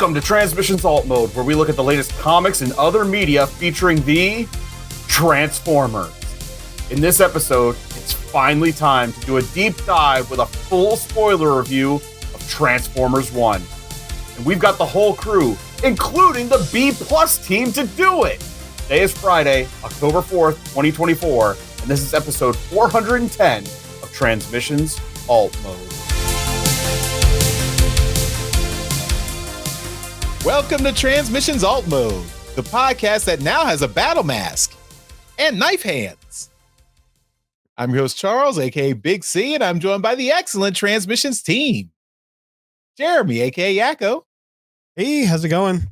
Welcome to Transmissions Alt Mode, where we look at the latest comics and other media featuring the Transformers. In this episode, it's finally time to do a deep dive with a full spoiler review of Transformers 1. And we've got the whole crew, including the B-Plus team, to do it! Today is Friday, October 4th, 2024, and this is episode 410 of Transmissions Alt Mode. Welcome to Transmissions Alt Mode, the podcast that now has a battle mask and knife hands. I'm your host, Charles, aka Big C, and I'm joined by the excellent Transmissions team. Jeremy, aka Yakko. Hey, how's it going?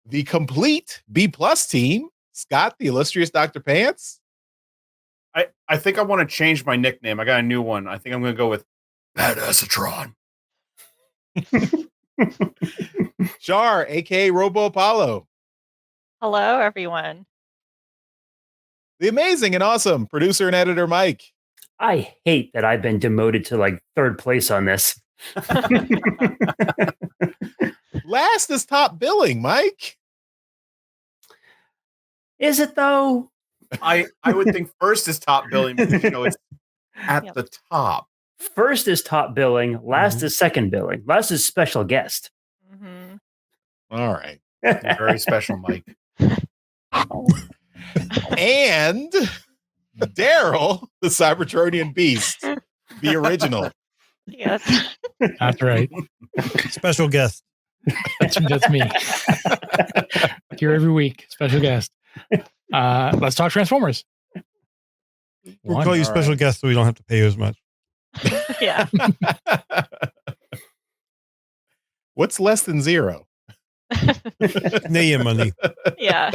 The complete B-Plus team, Scott, the illustrious Dr. Pants. I think I want to change my nickname. I got a new one. I think I'm going to go with Badassatron. Char, aka Robo Apollo. Hello, everyone. The amazing and awesome producer and editor, Mike. I hate that I've been demoted to like third place on this. Last is top billing, Mike. Is it though? I would think first is top billing because it's at the top. First is top billing, last is second billing, last is special guest. Mm-hmm. All right. You're very special, Mike. And Daryl, the Cybertronian beast, the original. Yes. That's right. Special guest. That's me. Here every week. Special guest. Let's talk Transformers. We'll call you special guest so we don't have to pay you as much. Yeah. What's less than zero? Name money. Yeah.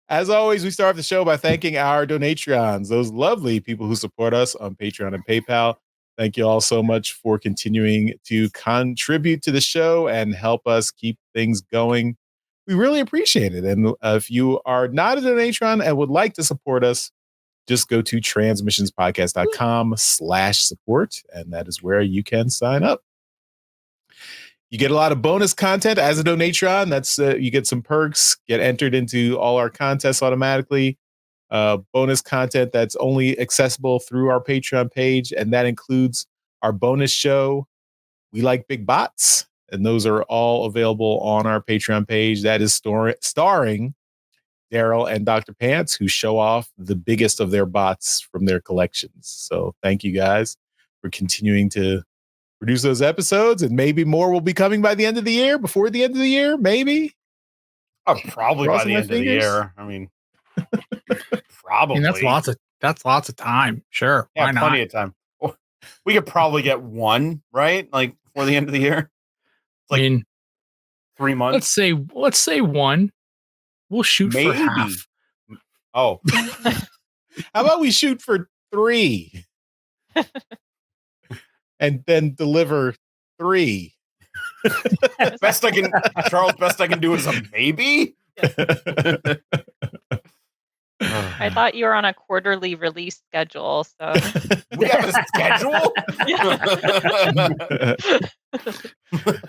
As always, we start the show by thanking our Donatreons, those lovely people who support us on Patreon and PayPal. Thank you all so much for continuing to contribute to the show and help us keep things going. We really appreciate it. And if you are not a Donatron and would like to support us, just go to transmissionspodcast.com/support, and that is where you can sign up. You get a lot of bonus content as a Donatron. That's you get some perks, get entered into all our contests automatically. Bonus content that's only accessible through our Patreon page, and that includes our bonus show, We Like Big Bots, and those are all available on our Patreon page. That is starring Daryl and Dr. Pants, who show off the biggest of their bots from their collections. So thank you guys for continuing to produce those episodes, and maybe more will be coming by the end of the year, before the end of the year, maybe. Probably by the end of the year. I mean, probably. I mean, that's lots of time. Sure. Yeah, Why not? plenty of time. We could probably get one, right? Like before the end of the year. It's like 3 months. Let's say one. We'll shoot for half. Oh. How about we shoot for 3 and then deliver 3? Best I can, Charles, best I can do is a maybe. I thought you were on a quarterly release schedule, so We have a schedule?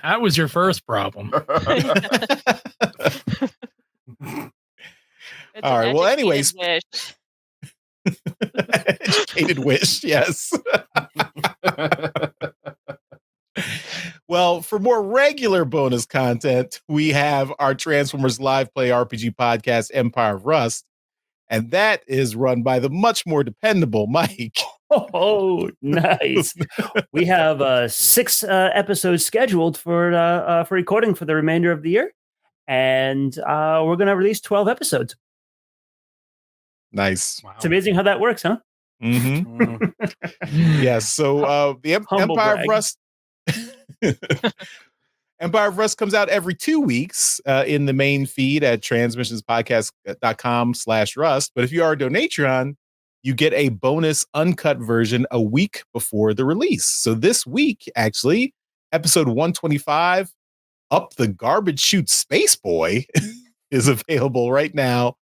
That was your first problem. It's All an right. Well, educated anyways. wish. Educated wish, yes. Well, for more regular bonus content, we have our Transformers Live Play RPG podcast, Empire of Rust, and that is run by the much more dependable Mike. Oh, nice. We have 6 episodes scheduled for recording for the remainder of the year, and we're going to release 12 episodes. Nice. Wow. It's amazing how that works, huh? Mm-hmm. Yes. So the Humble Empire brag. of Rust. Empire of Rust comes out every 2 weeks in the main feed at transmissionspodcast.com/rust. But if you are a Donatron, you get a bonus uncut version a week before the release. So this week, actually, episode 125, Up the Garbage Chute Space Boy, is available right now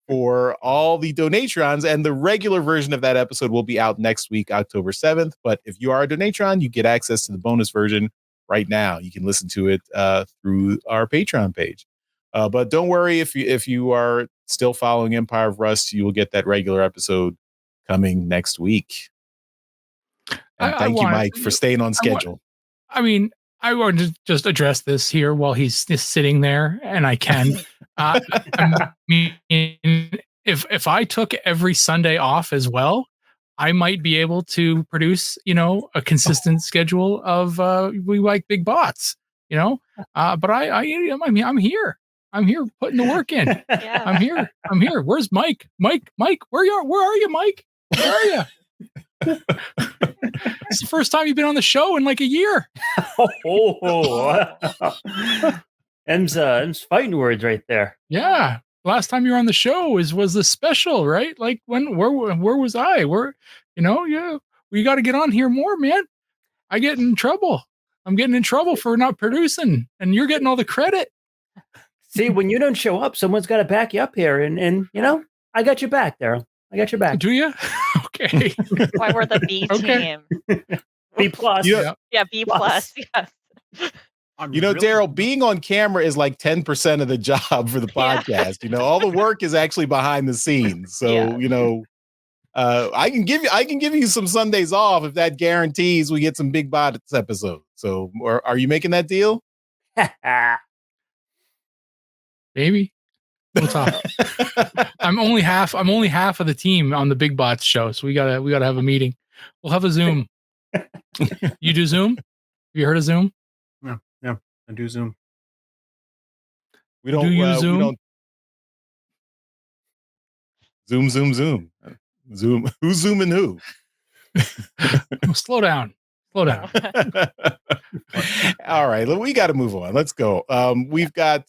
for all the Donatrons, and the regular version of that episode will be out next week, October 7th. But if you are a Donatron, you get access to the bonus version right now. You can listen to it through our Patreon page. But don't worry, if you are still following Empire of Rust, you will get that regular episode coming next week. And thank you, Mike, for staying on schedule. I want to just address this here while he's just sitting there, and I can. I mean, if I took every Sunday off as well, I might be able to produce, a consistent schedule of We Like Big Bots, But I'm here. I'm here putting the work in. Yeah. I'm here. Where's Mike? Mike, where are you, Mike? Where are you? It's the first time you've been on the show in like a year. M's fighting words right there. Yeah. Last time you were on the show was the special, right? Like where was I? We got to get on here more, man. I get in trouble. I'm getting in trouble for not producing, and you're getting all the credit. See, when you don't show up, someone's got to back you up here, and I got your back, Daryl. I got your back. Do you? Okay. Why we're the B team? B plus. Yeah, B plus. Yes. Daryl, being on camera is like 10% of the job for the podcast. All the work is actually behind the scenes. So, I can give you some Sundays off if that guarantees we get some Big Bots episodes. So, are you making that deal? Maybe. We'll talk. I'm only half of the team on the Big Bots show, so we gotta have a meeting. We'll have a Zoom. You do Zoom? Have you heard of Zoom? Yeah, I do Zoom. We don't. Do you Zoom? We don't... Zoom. Zoom. Who's zooming who? Slow down. All right, we got to move on. Let's go. We've got.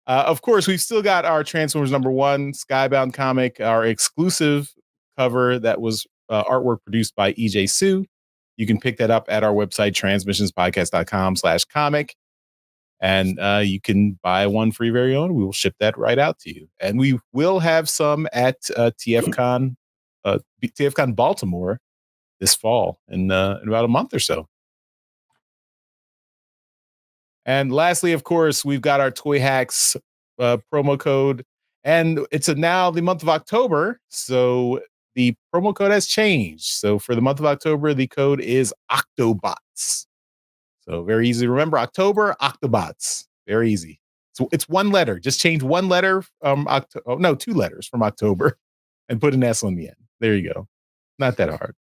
Of course, we've still got our Transformers #1 Skybound comic, our exclusive cover that was artwork produced by EJ Sue. You can pick that up at our website, transmissionspodcast.com/comic. And you can buy one for your very own. We will ship that right out to you. And we will have some at TFCon Baltimore this fall in about a month or so. And lastly, of course, we've got our Toy Hacks promo code. And it's now the month of October. So the promo code has changed. So for the month of October, the code is Octobots. So very easy to remember. October, Octobots. Very easy. So it's one letter. Just change one letter from two letters from October and put an S on the end. There you go. Not that hard.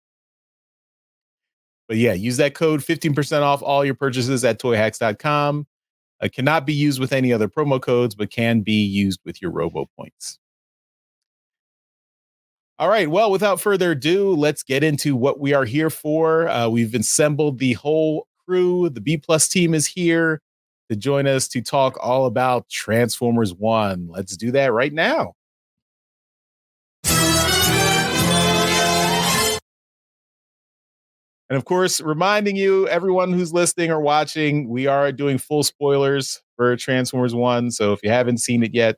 But yeah, use that code, 15% off all your purchases at toyhacks.com. It cannot be used with any other promo codes, but can be used with your Robo points. All right. Well, without further ado, let's get into what we are here for. We've assembled the whole crew. The B Plus team is here to join us to talk all about Transformers 1. Let's do that right now. And of course, reminding you, everyone who's listening or watching, we are doing full spoilers for Transformers 1. So if you haven't seen it yet,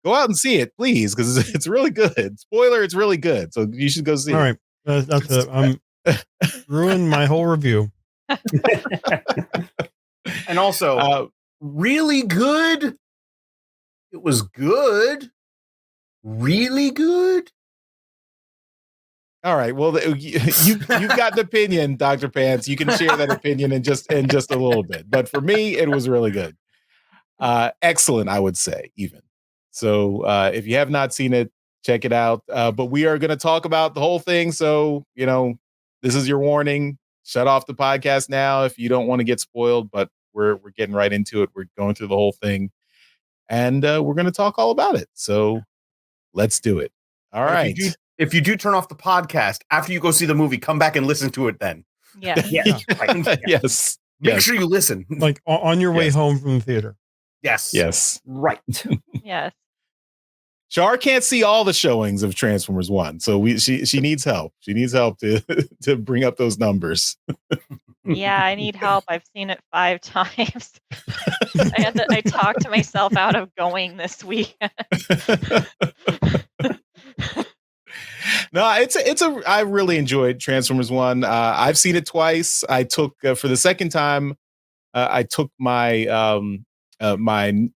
go out and see it, please, because it's really good. Spoiler, it's really good. So you should go see it. All right. That's it. I'm ruined my whole review. And also, really good. It was good. Really good. All right. Well, you've got an opinion, Dr. Pants. You can share that opinion in just a little bit. But for me, it was really good. Excellent, I would say, even. So if you have not seen it, check it out. But we are going to talk about the whole thing. So, this is your warning. Shut off the podcast now if you don't want to get spoiled. But we're getting right into it. We're going through the whole thing. And we're going to talk all about it. So let's do it. All right. If you do turn off the podcast after you go see the movie, come back and listen to it then. Yeah. Yes. Make sure you listen. Like on your way home from the theater. Yes. Right. Yes. Char can't see all the showings of Transformers 1, so she needs help. She needs help to bring up those numbers. Yeah, I need help. I've seen it 5 times. I talked myself out of going this weekend. No, I really enjoyed Transformers 1. I've seen it twice. I took for the second time. I took my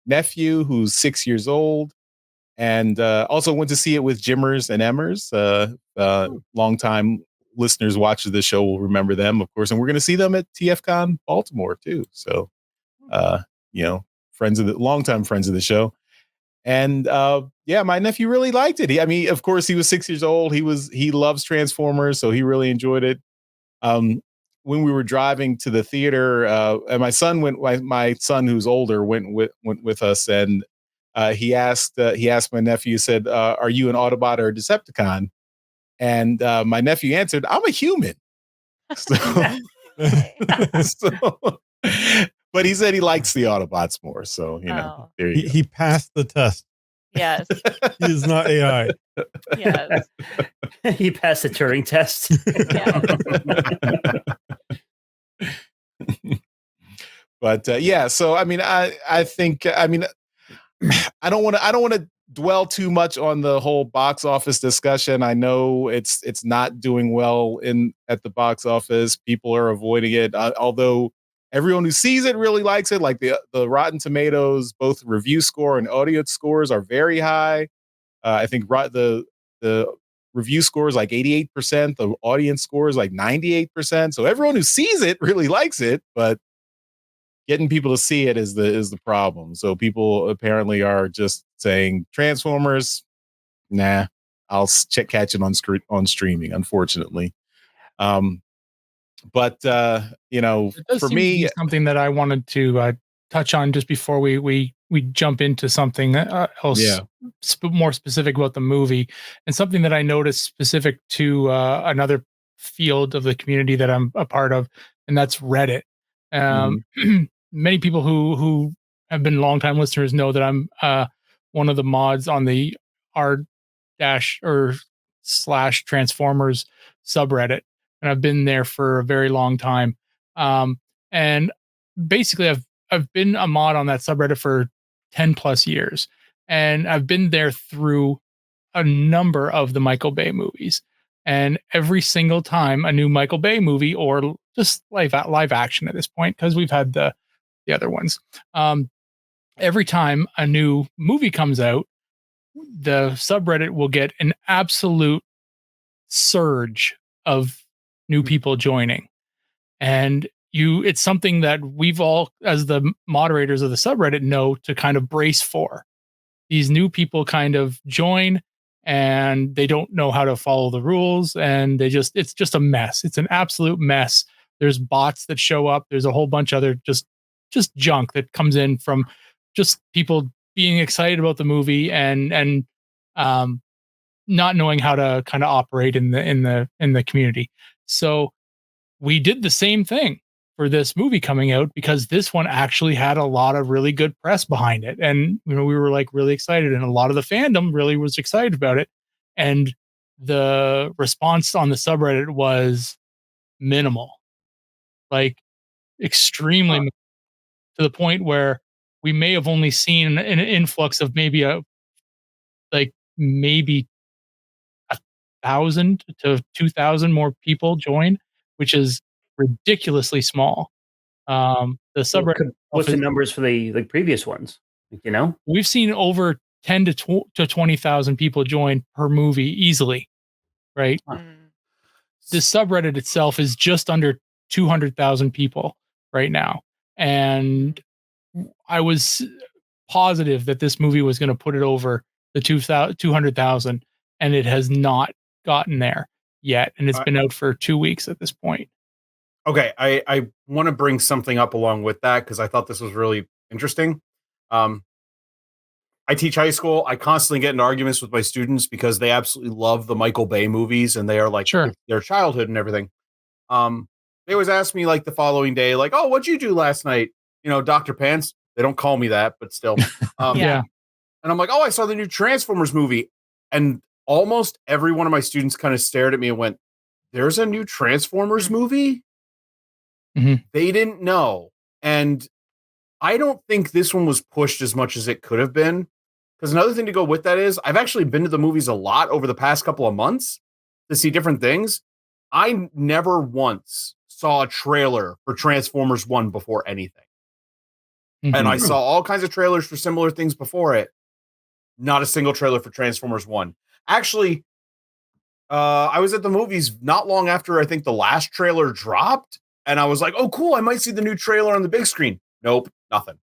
nephew who's 6 years old, and also went to see it with Jimmers and Emmers. Longtime listeners, watchers of the show will remember them, of course, and we're going to see them at TFCon Baltimore too. So, longtime friends of the show. And my nephew really liked it. Of course, he was 6 years old. He loves Transformers, so he really enjoyed it. When we were driving to the theater, and my son who's older went with us, and he asked my nephew, he said, "Are you an Autobot or a Decepticon?" And my nephew answered, "I'm a human." So, but he said he likes the Autobots more. So, there you go. He passed the test. Yes. He is not AI. Yes. He passed the Turing test. But so I think I don't want to dwell too much on the whole box office discussion. I know it's not doing well at the box office. People are avoiding it, although everyone who sees it really likes it. Like the Rotten Tomatoes, both review score and audience scores are very high. I think the review score is like 88%. The audience score is like 98%. So everyone who sees it really likes it, but getting people to see it is the problem. So people apparently are just saying Transformers, nah, I'll catch it on streaming, unfortunately. But for me, something that I wanted to touch on just before we jump into something else more specific about the movie, and something that I noticed specific to another field of the community that I'm a part of, and that's Reddit. Many people who have been longtime listeners know that I'm one of the mods on the r//Transformers subreddit, and I've been there for a very long time. And basically, I've been a mod on that subreddit for 10 plus years, and I've been there through a number of the Michael Bay movies. And every single time a new Michael Bay movie, or just live action at this point, because we've had the other ones. Every time a new movie comes out, the subreddit will get an absolute surge of new people joining. And it's something that we've all, as the moderators of the subreddit, know to kind of brace for. These new people kind of join, and they don't know how to follow the rules, and it's just a mess. It's an absolute mess. There's bots that show up. There's a whole bunch of other just junk that comes in from just people being excited about the movie and not knowing how to kind of operate in the community. So we did the same thing for this movie coming out, because this one actually had a lot of really good press behind it, and we were like really excited, and a lot of the fandom really was excited about it, and the response on the subreddit was minimal, like extremely minimal, to the point where we may have only seen an influx of maybe 1,000 to 2,000 more people join, which is ridiculously small. The subreddit. What's the numbers for the previous ones? We've seen over 10 to 20,000 people join per movie easily, right? The subreddit itself is just under 200,000 people right now, and I was positive that this movie was going to put it over the 200,000, and it has not gotten there yet, and it's been out for 2 weeks at this point. Okay, I want to bring something up along with that, because I thought this was really interesting. I teach high school. I constantly get in arguments with my students because they absolutely love the Michael Bay movies, and they are like their childhood and everything. They always ask me like the following day, like, "Oh, what'd you do last night?" Dr. Pants. They don't call me that, but still. Yeah. And I'm like, "Oh, I saw the new Transformers movie." And almost every one of my students kind of stared at me and went, "There's a new Transformers movie?" Mm-hmm. They didn't know. And I don't think this one was pushed as much as it could have been. Because another thing to go with that is I've actually been to the movies a lot over the past couple of months to see different things. I never once saw a trailer for Transformers 1 before anything. And I saw all kinds of trailers for similar things before it. Not a single trailer for Transformers 1. Actually, I was at the movies not long after I think the last trailer dropped, and I was like, oh, cool, I might see the new trailer on the big screen. Nope, nothing.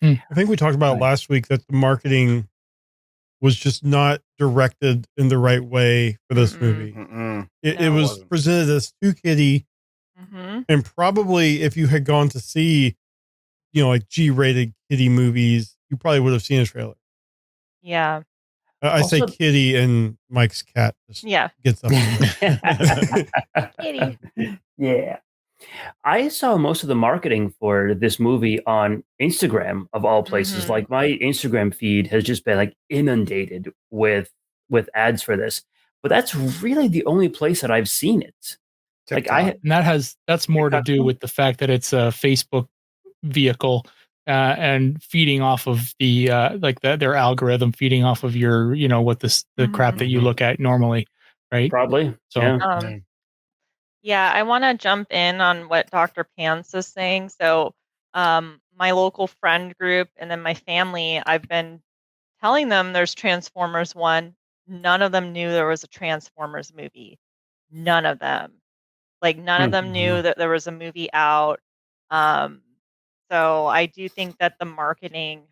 I think we talked about last week that the marketing was just not directed in the right way for this movie. It was presented as too kiddie, and probably if you had gone to see, like G-rated kiddie movies, you probably would have seen a trailer. Yeah. I say kitty, and Mike's cat just gets up. Kitty. Yeah. I saw most of the marketing for this movie on Instagram, of all places. Like, my Instagram feed has just been like inundated with ads for this. But that's really the only place that I've seen it. TikTok. And that's more to do with the fact that it's a Facebook vehicle and feeding off of the their algorithm, feeding off of your what the crap that you look at normally, right? Probably. So yeah, I want to jump in on what Dr. Pants is saying. So my local friend group and then my family, I've been telling them there's Transformers 1. None of them knew there was a Transformers movie. None of them. None of them knew that there was a movie out. So I do think that the marketing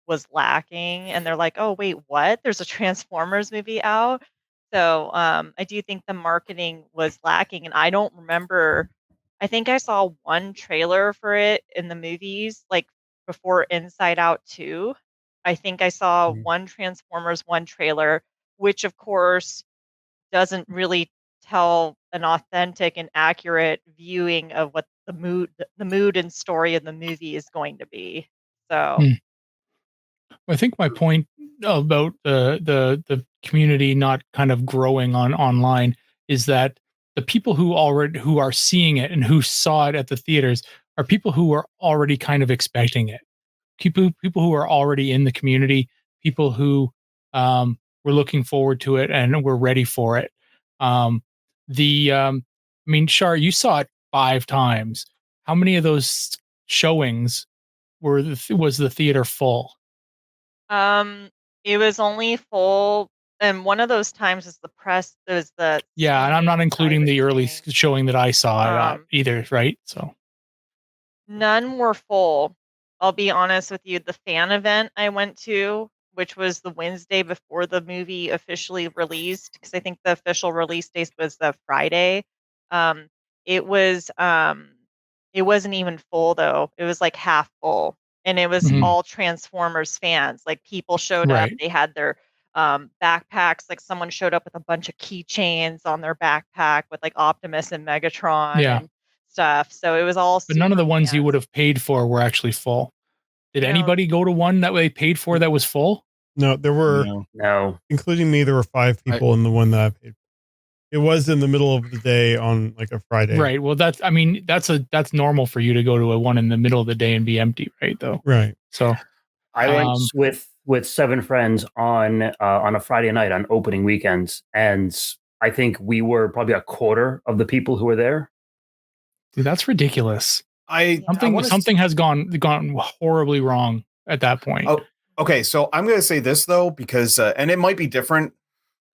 was lacking, and they're like, oh, wait, what? There's a Transformers movie out? So I do think the marketing was lacking, and I don't remember. I think I saw one trailer for it in the movies, before Inside Out 2. I think I saw one Transformers 1 trailer, which of course doesn't really tell an authentic and accurate viewing of what the mood and story of the movie is going to be. So I think my point about the community not kind of growing online is that the people who are seeing it and who saw it at the theaters are people who are already kind of expecting it. People who are already in the community, people who were looking forward to it and were ready for it. I mean, Shar, you saw it 5 times. How many of those showings was the theater full? it was only full, and one of those times is the press. There's the Yeah, and I'm not including the early thing. showing that I saw either, right? So None were full. I'll be honest with you. The fan event I went to, which was the Wednesday before the movie officially released, because I think the official release date was the Friday. It wasn't even full though. It was like half full, and it was all Transformers fans. People showed up. They had their backpacks. Someone showed up with a bunch of keychains on their backpack with Optimus and Megatron and stuff. So it was all. But none of the ones you would have paid for were actually full. Did anybody go to one that they paid for that was full? No, there were no, including me. There were 5 people in the one that I paid for. It was in the middle of the day on a Friday. Right. Well, that's normal for you to go to a one in the middle of the day and be empty, right? Though. Right. So I went with 7 friends on a Friday night on opening weekends, and I think we were probably a quarter of the people who were there. Dude, that's ridiculous. Something has gone horribly wrong at that point. Oh, okay. So I'm going to say this though, because and it might be different,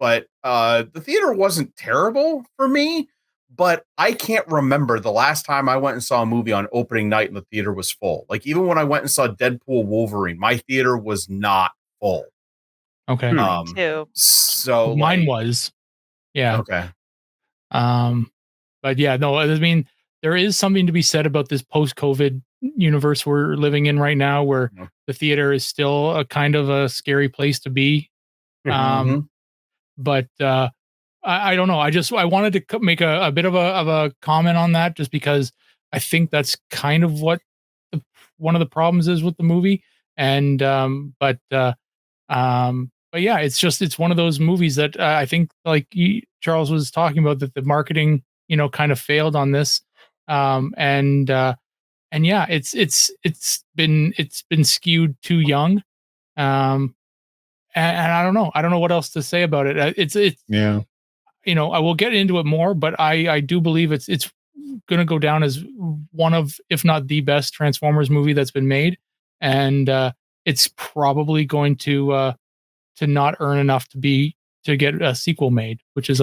but the theater wasn't terrible for me. But I can't remember the last time I went and saw a movie on opening night and the theater was full. Even when I went and saw Deadpool Wolverine, my theater was not full. Okay. Me too. So mine was. Yeah. Okay. But yeah, no, I mean, there is something to be said about this post-COVID universe we're living in right now, where the theater is still a kind of a scary place to be. But I don't know. I wanted to make a bit of a comment on that, just because I think that's kind of what one of the problems is with the movie. And but yeah, it's one of those movies that I think Charles was talking about, that the marketing kind of failed on this. And yeah, it's been skewed too young. and I don't know what else to say about it. It's Yeah. I will get into it more, but I do believe it's going to go down as one of, if not the best Transformers movie that's been made, and it's probably going to not earn enough to get a sequel made, which is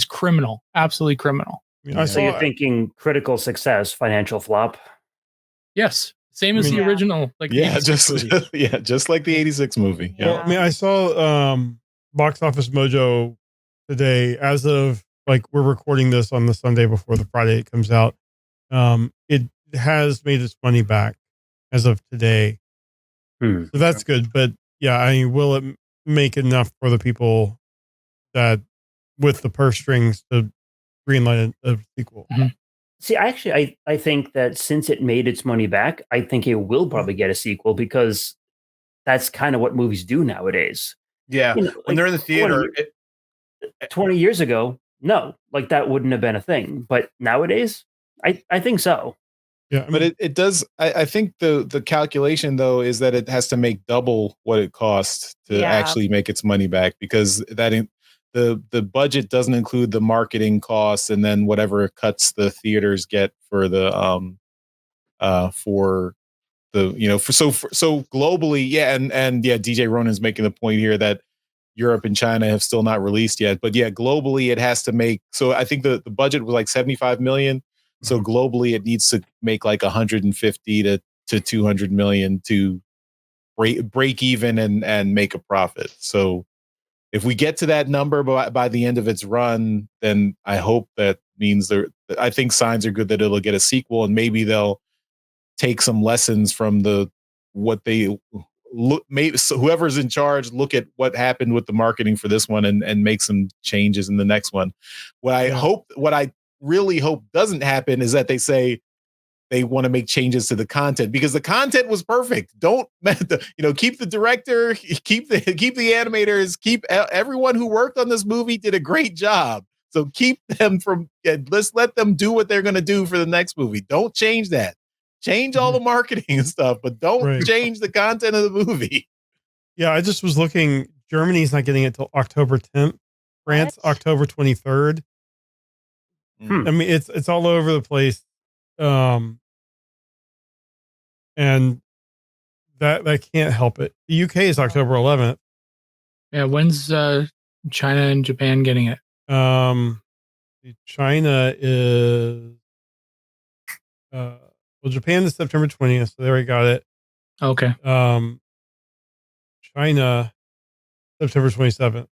criminal, absolutely criminal. So you're thinking critical success, financial flop? Yes, same as the original. Like just like the '86 movie. Yeah. Well, I mean, I saw Box Office Mojo today. As of we're recording this on the Sunday before the Friday it comes out. It has made its money back as of today, so that's good. But yeah, I mean, will it make enough for the people that with the purse strings to greenlight a sequel? Mm-hmm. See, actually, I think that since it made its money back, I think it will probably get a sequel because that's kind of what movies do nowadays. Yeah, when they're in the theater. 20 years ago, no, that wouldn't have been a thing. But nowadays, I think so. Yeah, but it does. I think the calculation though is that it has to make double what it costs to actually make its money back, because the budget doesn't include the marketing costs and then whatever cuts the theaters get for the so globally, and DJ Ronan's making the point here that Europe and China have still not released yet, but globally it has to make. So I think the budget was like 75 million. So globally it needs to make like 150 to 200 million to break even and make a profit. So if we get to that number by the end of its run, then I hope that means I think signs are good that it'll get a sequel, and maybe they'll take some lessons from whoever's in charge, look at what happened with the marketing for this one and make some changes in the next one. What I really hope doesn't happen is that they say they want to make changes to the content, because the content was perfect. Don't keep the director, keep the animators, keep everyone who worked on this movie did a great job. So keep them let's let them do what they're going to do for the next movie. Don't change that. Change all the marketing and stuff, but don't change the content of the movie. Yeah, I just was looking. Germany's not getting it till October 10th. France, October 23rd. I mean, it's all over the place. And that can't help it. The UK is October 11th. Yeah, when's China and Japan getting it? China is Japan is September 20th, so they already got it. Okay. China, September 27th.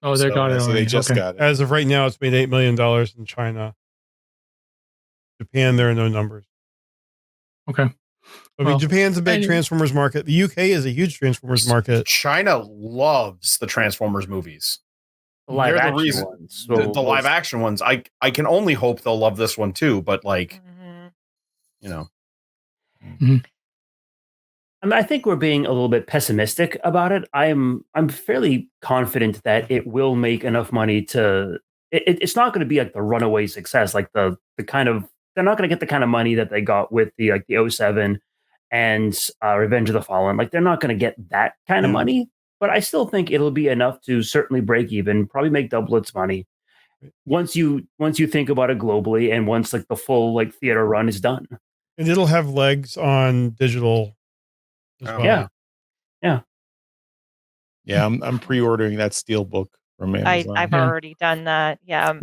Oh, they got it. So they just got it. As of right now, it's made $8 million in China. Japan, there are no numbers. Okay. I mean, Japan's a big Transformers market. The UK is a huge Transformers market. China loves the Transformers movies. The live action ones. The live action ones. I can only hope they'll love this one too, but I mean, I think we're being a little bit pessimistic about it. I'm fairly confident that it will make enough money to. It's not going to be like the runaway success, like the kind of. They're not going to get the kind of money that they got with the 07 and Revenge of the Fallen. Like, they're not going to get that kind of money, but I still think it'll be enough to certainly break even, probably make double its money once you think about it globally, and once the full theater run is done. And it'll have legs on digital as well. Yeah. I'm pre-ordering that Steelbook from Amazon. I've already done that. Yeah.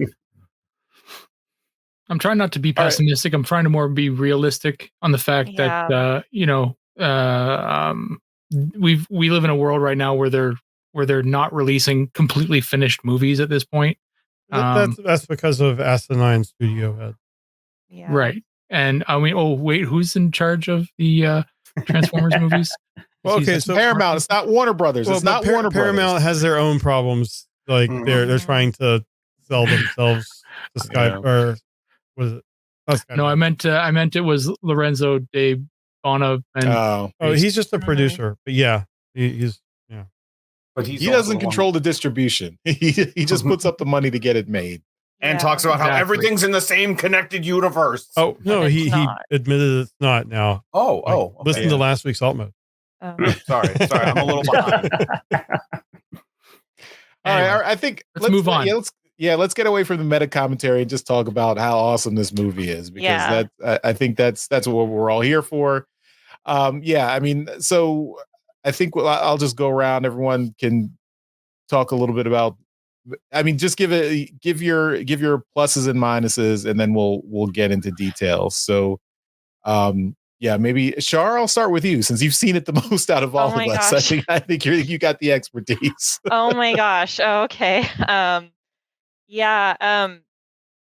I'm trying not to be pessimistic. I'm trying to more be realistic on the fact that we live in a world right now where they're not releasing completely finished movies at this point. That's because of asinine studio head. Yeah. Right. And I mean, who's in charge of the Transformers movies? Well, okay, so Paramount. It's not Warner Brothers. It's not Warner Brothers. Paramount has their own problems. They're trying to sell themselves to Sky or. Was it? No, I meant it was Lorenzo de Bona. He's just a producer, but he's. But he doesn't control the distribution. He just puts up the money to get it made, and talks about how everything's in the same connected universe. Oh no, he admitted it's not now. Listen to last week's Alt Mode. Sorry, I'm a little behind. Anyway, all right. I think let's move on. Let's get away from the meta commentary and just talk about how awesome this movie is, because I think that's what we're all here for. I mean, so I think I'll just go around. Everyone can talk a little bit about. I mean, just give your pluses and minuses, and then we'll get into details. So, maybe Shar, I'll start with you since you've seen it the most out of all of us. Gosh. I think you got the expertise. Oh my gosh. Okay. I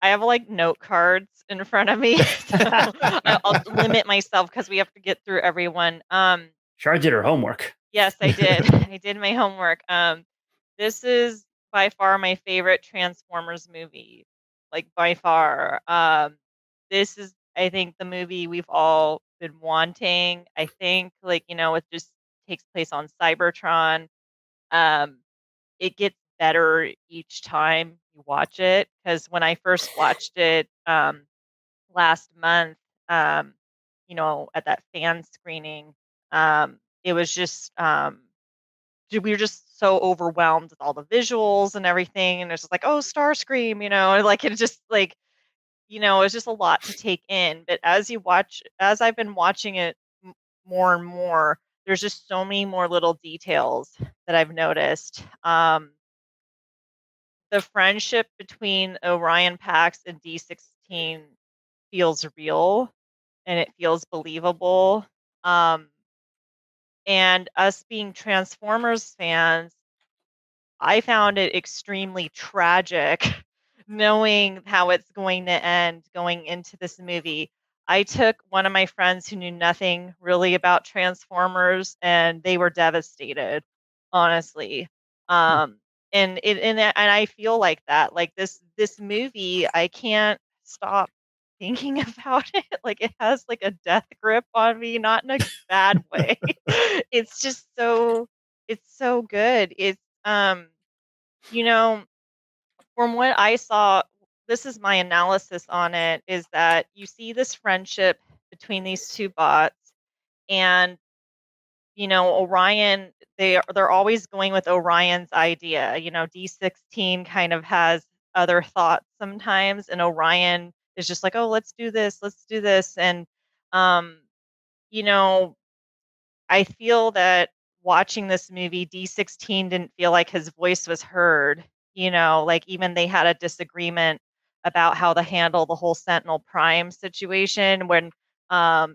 have like note cards in front of me. So I'll limit myself because we have to get through everyone. Shar did her homework. Yes, I did. I did my homework. This is by far my favorite Transformers movie. Like by far. This is, I think, the movie we've all been wanting. I think, it just takes place on Cybertron. It gets better each time you watch it, because when I first watched it last month, at that fan screening, it was just we were just so overwhelmed with all the visuals and everything, and it's just like, oh, Starscream, like it just like, it's just a lot to take in. But as I've been watching it more and more, there's just so many more little details that I've noticed. The friendship between Orion Pax and D16 feels real, and it feels believable. And us being Transformers fans, I found it extremely tragic knowing how it's going to end going into this movie. I took one of my friends who knew nothing really about Transformers, and they were devastated, honestly. And I feel like that. Like this movie, I can't stop thinking about it. Like it has like a death grip on me, not in a bad way. It's just it's so good. It's you know, from what I saw, this is my analysis on it, is that you see this friendship between these two bots, and Orion, they're always going with Orion's idea. D16 kind of has other thoughts sometimes, and Orion is just like, "Oh, let's do this. Let's do this." And um you know, I feel that watching this movie, D16 didn't feel like his voice was heard. Like even they had a disagreement about how to handle the whole Sentinel Prime situation, when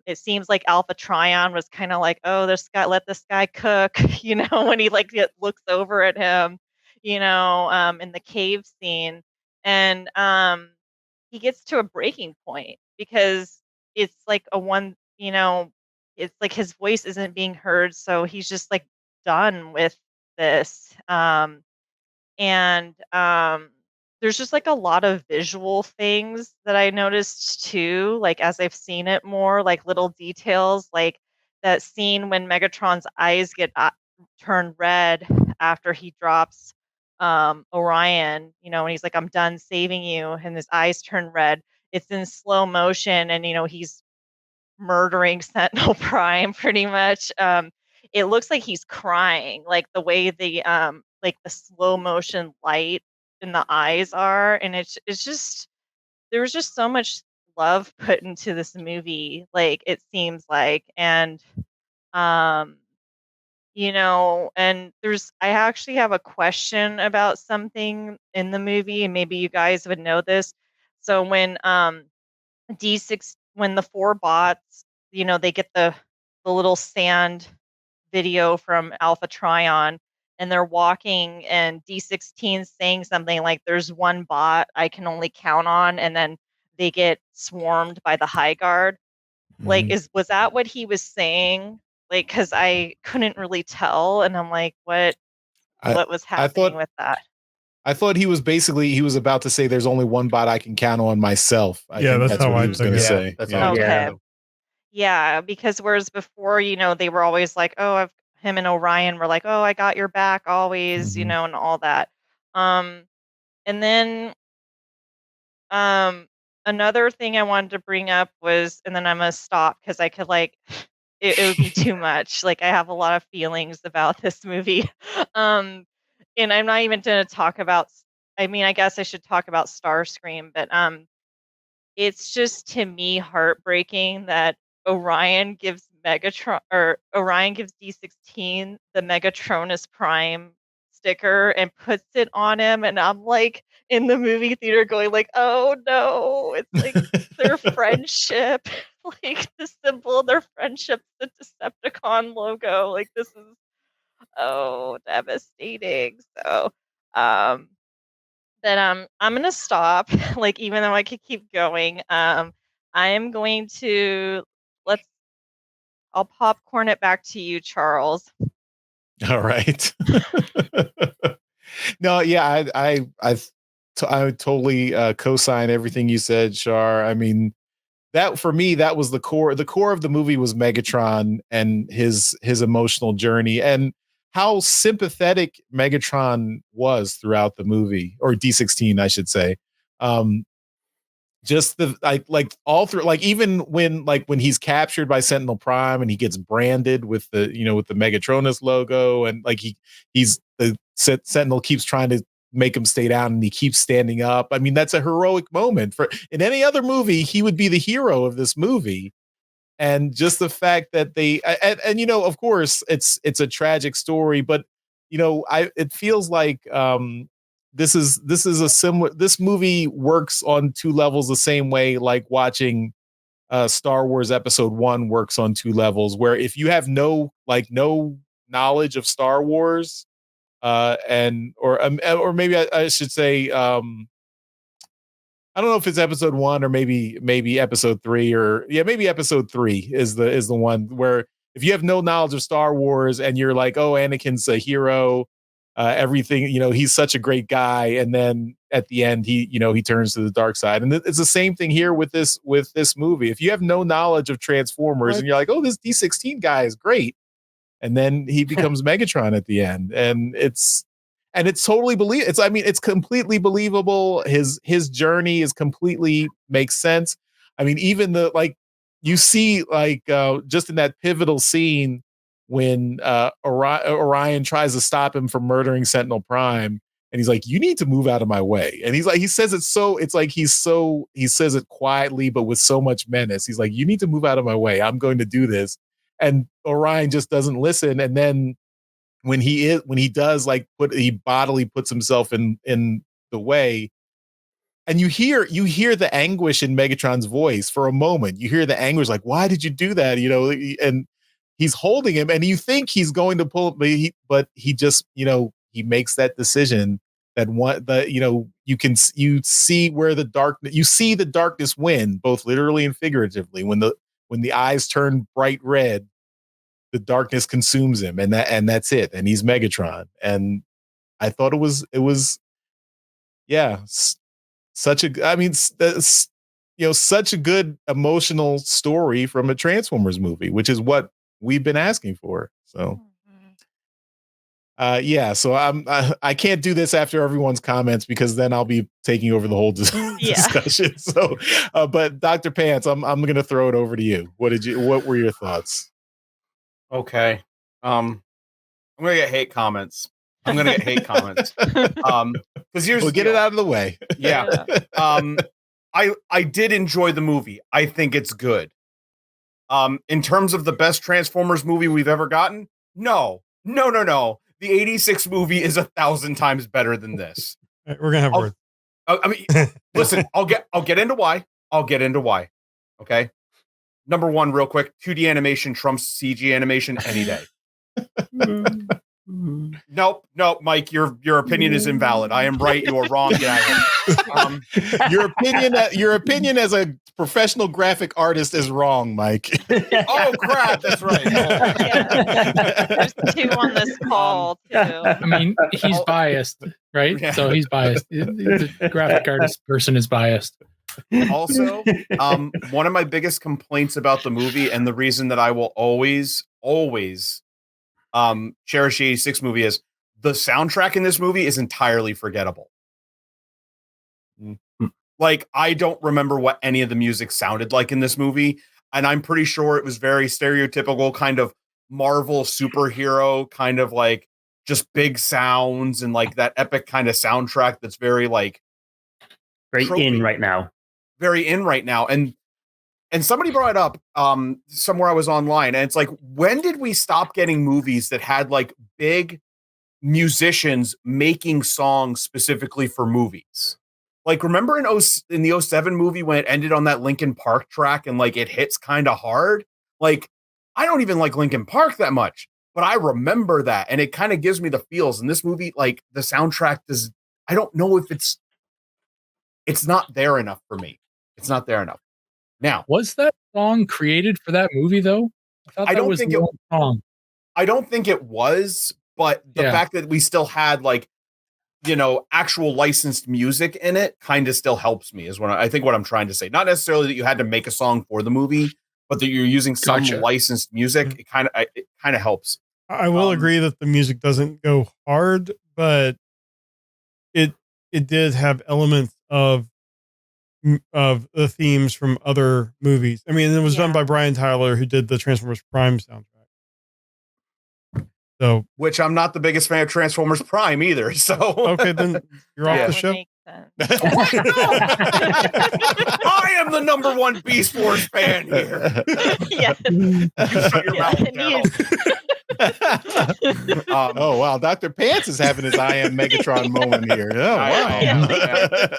it seems like Alpha Trion was kind of like, oh, let this guy cook, when he like looks over at him, in the cave scene. And he gets to a breaking point because it's like it's like his voice isn't being heard, so he's just like done with this. And there's just like a lot of visual things that I noticed too, like as I've seen it more, like little details, like that scene when Megatron's eyes get turned red after he drops Orion, and he's like, I'm done saving you, and his eyes turn red. It's in slow motion, and he's murdering Sentinel Prime pretty much. It looks like he's crying, like the way the slow motion light in the eyes are, and it's just, there was just so much love put into this movie, like it seems like. And um and I actually have a question about something in the movie, and maybe you guys would know this. So when D6, when the four bots, they get the little sand video from Alpha Trion, and they're walking, and D16 saying something like, there's one bot I can only count on, and then they get swarmed by the High Guard. Like, was that what he was saying? Like, because I couldn't really tell, and I'm like, what was happening with that? I thought he was about to say, "There's only one bot I can count on, myself." I think that's how what I he was going to say. That's Yeah. Okay. Yeah, because whereas before, they were always like, oh, him and Orion were like, oh, I got your back always, Mhm. and all that. And then another thing I wanted to bring up was, and then I'm gonna stop because I could like it would be too much. Like I have a lot of feelings about this movie. And I'm not even going to talk about. I mean, I guess I should talk about Starscream, but it's just to me heartbreaking that Orion gives D16 the Megatronus Prime sticker and puts it on him, and I'm like in the movie theater going like, oh no, it's like their friendship, like the symbol of their friendship, the Decepticon logo. Like this is devastating. So um that I'm gonna stop. Like even though I could keep going, I am going to let's. I'll popcorn it back to you, Charles. All right. No, yeah, I totally co-sign everything you said, Shar. I mean, that for me, that was the core. The core of the movie was Megatron and his emotional journey, and how sympathetic Megatron was throughout the movie, or D16, I should say. Just the like all through, like even when he's captured by Sentinel Prime and he gets branded with the with the Megatronus logo, and like he's the Sentinel keeps trying to make him stay down and he keeps standing up. I mean, that's a heroic moment. For in any other movie, he would be the hero of this movie. And just the fact that they and of course it's a tragic story, but it feels like this is a similar, this movie works on two levels the same way like watching Star Wars Episode 1 works on two levels, where if you have no knowledge of Star Wars, or maybe I should say, I don't know if it's Episode 1 or maybe Episode 3, or maybe Episode 3 is the one where if you have no knowledge of Star Wars and you're like, oh, Anakin's a hero, everything, he's such a great guy, and then at the end he turns to the dark side. And it's the same thing here with this movie. If you have no knowledge of Transformers and you're like, oh, this D16 guy is great, and then he becomes Megatron at the end, and it's totally it's completely believable. His journey is completely makes sense. I mean, even you see just in that pivotal scene when Orion tries to stop him from murdering Sentinel Prime, and he's like, you need to move out of my way. And he says he says it quietly, but with so much menace. He's like, you need to move out of my way. I'm going to do this. And Orion just doesn't listen. And then when he does, he bodily puts himself in the way, and you hear the anguish in Megatron's voice for a moment. You hear the anguish, like, why did you do that? And he's holding him, and you think he's going to pull, but he just, he makes that decision that you see where you see the darkness win, both literally and figuratively. When the eyes turn bright red, the darkness consumes him, and that's it. And he's Megatron. And I thought it was such a good emotional story from a Transformers movie, which is what we've been asking for. So so I can't do this after everyone's comments, because then I'll be taking over the whole discussion. So but Dr. Pants, I'm going to throw it over to you. What were your thoughts? Okay. I'm gonna get hate comments. Because here's we'll get it out of the way. Yeah. I did enjoy the movie. I think it's good. In terms of the best Transformers movie we've ever gotten, no. The 86 movie is 1,000 times better than this. We're gonna have words. I mean, listen, I'll get into why. Okay. Number one, real quick, 2D animation trumps CG animation any day. Nope, Mike, your opinion is invalid. I am right, you are wrong. Your opinion as a professional graphic artist is wrong, Mike. Oh crap, that's right. There's two on this call too. I mean, he's biased, right? Yeah. So he's biased. The graphic artist person is biased. Also, one of my biggest complaints about the movie, and the reason that I will always cherish the 86 movie, is the soundtrack in this movie is entirely forgettable. Like, I don't remember what any of the music sounded like in this movie. and I'm pretty sure it was very stereotypical kind of Marvel superhero, kind of like just big sounds and like that epic kind of soundtrack that's very like Very tropey. in right now. Very in right now. And somebody brought it up somewhere I was online, and it's like, when did we stop getting movies that had like big musicians making songs specifically for movies? Like, remember in the 07 movie when it ended on that Linkin Park track and like it hits kind of hard? Like, I don't even like Linkin Park that much, but I remember that, and it kind of gives me the feels. And this movie, like the soundtrack does, I don't know if it's not there enough for me. It's not there enough. Now, was that song created for that movie though? I thought that was the wrong song. I don't think it was, but the fact that we still had like, you know, actual licensed music in it kind of still helps me, is what I think what I'm trying to say. Not necessarily that you had to make a song for the movie, but that you're using some licensed music. It kind of helps. I will agree that the music doesn't go hard, but it did have elements of the themes from other movies. I mean, it was done by Brian Tyler, who did the Transformers Prime soundtrack. So, which I'm not the biggest fan of Transformers Prime either. So okay, then you're off the show. I am the number one Beast Wars fan here. Yes. Shut your mouth, oh wow, Dr. Pants is having his I Am Megatron moment here. Oh wow.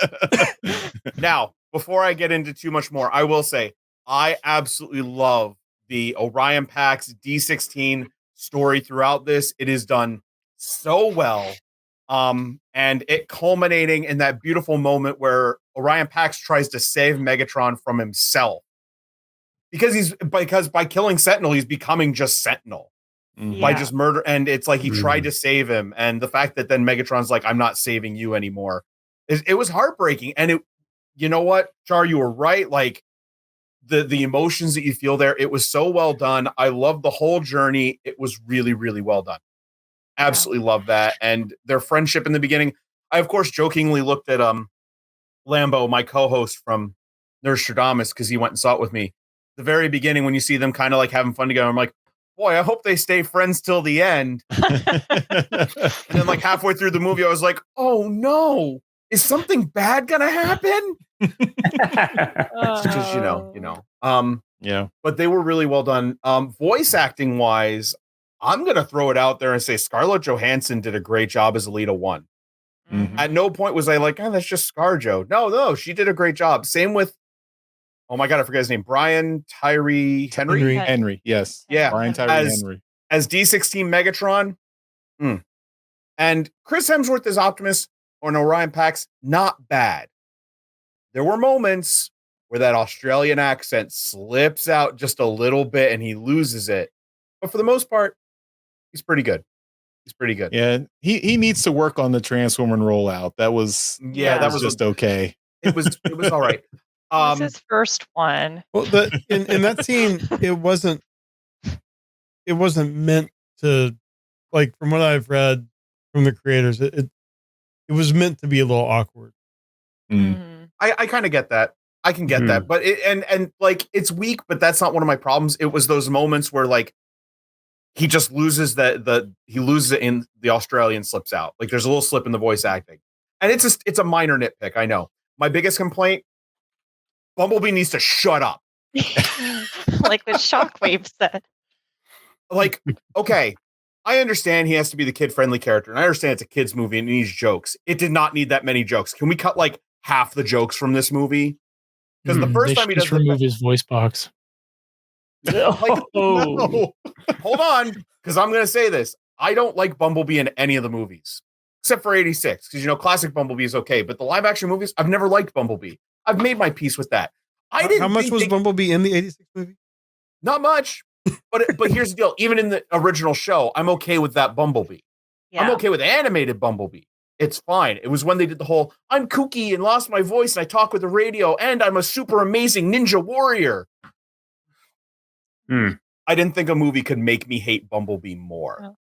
Now, before I get into too much more, I will say I absolutely love the Orion Pax D16 story throughout this. It is done so well. And it culminating in that beautiful moment where Orion Pax tries to save Megatron from himself. Because by killing Sentinel, he's becoming just Sentinel. By just murder, and it's like he tried to save him, and the fact that then Megatron's like, I'm not saving you anymore. It was heartbreaking. And you know what, Char, you were right. Like the emotions that you feel there, it was so well done. I love the whole journey. It was really, really well done. Absolutely love that. And their friendship in the beginning. I, of course, jokingly looked at Lambo, my co-host from Nerdstrodamus, because he went and saw it with me. The very beginning, when you see them kind of like having fun together, I'm like, boy, I hope they stay friends till the end. And then like halfway through the movie, I was like, oh no, is something bad gonna happen? Just, you know. Yeah. But they were really well done. Voice acting wise, I'm gonna throw it out there and say Scarlett Johansson did a great job as Elita-One. Mm-hmm. At no point was I like, oh, that's just ScarJo. No, she did a great job. Same with, oh my God, I forget his name. Brian Tyree Henry. Henry, yes. Yeah. Brian Tyree Henry. As D16 Megatron. And Chris Hemsworth as Optimus or Orion Pax, not bad. There were moments where that Australian accent slips out just a little bit and he loses it. But for the most part, he's pretty good. Yeah, he needs to work on the Transformer rollout. That was that was just okay. It was all right. It was his first one. Well, in that scene, it wasn't meant to, like, from what I've read from the creators, it was meant to be a little awkward. I kind of get that. I can get that, but and like it's weak, but that's not one of my problems. It was those moments where like he just loses he loses it in the Australian slips out. Like there's a little slip in the voice acting, and it's a minor nitpick. I know. My biggest complaint: Bumblebee needs to shut up. Like the Shockwave said. Like, okay, I understand he has to be the kid-friendly character, and I understand it's a kids' movie and it needs jokes. It did not need that many jokes. Can we cut like half the jokes from this movie? Because the first time he does remove his voice box. Like, no. Hold on, because I'm going to say this. I don't like Bumblebee in any of the movies, except for 86, because, you know, classic Bumblebee is okay. But the live-action movies, I've never liked Bumblebee. I've made my peace with that. How much was Bumblebee in the 86 movie? Not much. But here's the deal. Even in the original show, I'm okay with that Bumblebee. Yeah. I'm okay with animated Bumblebee. It's fine. It was when they did the whole, I'm kooky and lost my voice and I talk with the radio and I'm a super amazing ninja warrior. I didn't think a movie could make me hate Bumblebee more. Oh.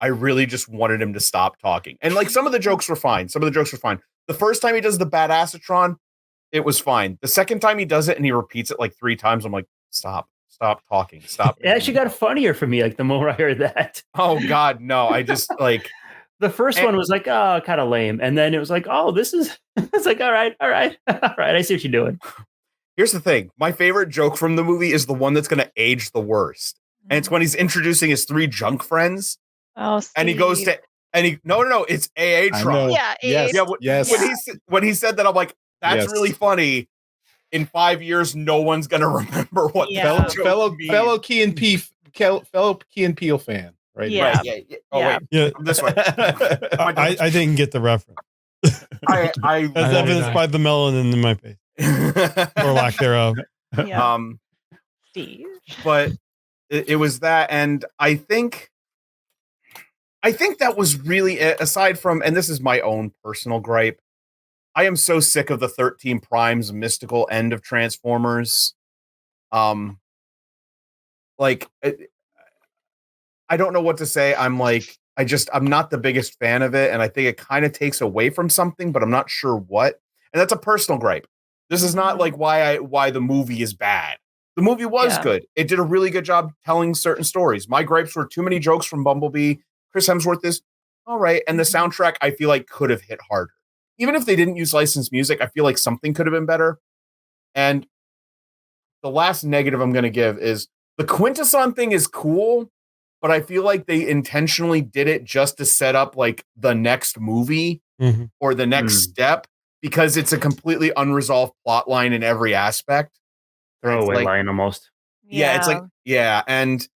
I really just wanted him to stop talking. And like some of the jokes were fine. The first time he does the Badassatron, it was fine. The second time he does it and he repeats it like 3 times, I'm like, stop. stop talking. Stop. It actually got funnier for me, like the more I heard that. Oh God, no! I just like the first one was like, oh, kind of lame, and then it was like, oh, this is. It's like, all right, I see what you're doing. Here's the thing: my favorite joke from the movie is the one that's going to age the worst, and it's when he's introducing his 3 junk friends. Oh, and he goes to no, it's AA-tron. Yeah, Yes. Yeah, when he said that, I'm like, that's really funny. In 5 years, no one's gonna remember what the fellow Key and Peele fan, right? Yeah. Right, yeah. Oh wait, this way. I didn't get the reference. I as evidenced by the melanin in my face, or lack thereof. Yeah. Steve. But it was that, and I think that was really, aside from, and this is my own personal gripe, I am so sick of the 13 Primes mystical end of Transformers. Like, I don't know what to say. I'm not the biggest fan of it, and I think it kind of takes away from something, but I'm not sure what. And that's a personal gripe. This is not like why the movie is bad. The movie was good. It did a really good job telling certain stories. My gripes were too many jokes from Bumblebee. Chris Hemsworth is all right, and the soundtrack I feel like could have hit harder. Even if they didn't use licensed music, I feel like something could have been better. And the last negative I'm going to give is the Quintesson thing is cool, but I feel like they intentionally did it just to set up like the next movie or the next step, because it's a completely unresolved plot line in every aspect. Throwaway line almost. Yeah, it's like, and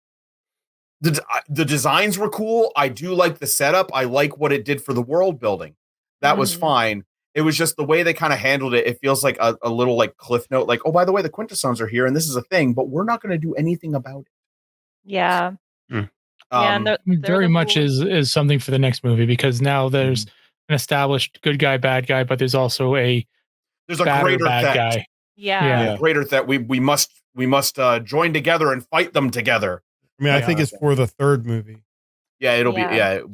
the designs were cool. I do like the setup. I like what it did for the world building. That was fine. It was just the way they kind of handled it. It feels like a little like cliff note, like, oh, by the way, the Quintessons are here and this is a thing, but we're not going to do anything about it. Yeah. And very much is something for the next movie, because now there's an established good guy, bad guy, but there's also there's a greater bad threat. guy. Yeah. Greater threat. We must join together and fight them together. I mean, I think it's for the 3rd movie. Yeah, it'll be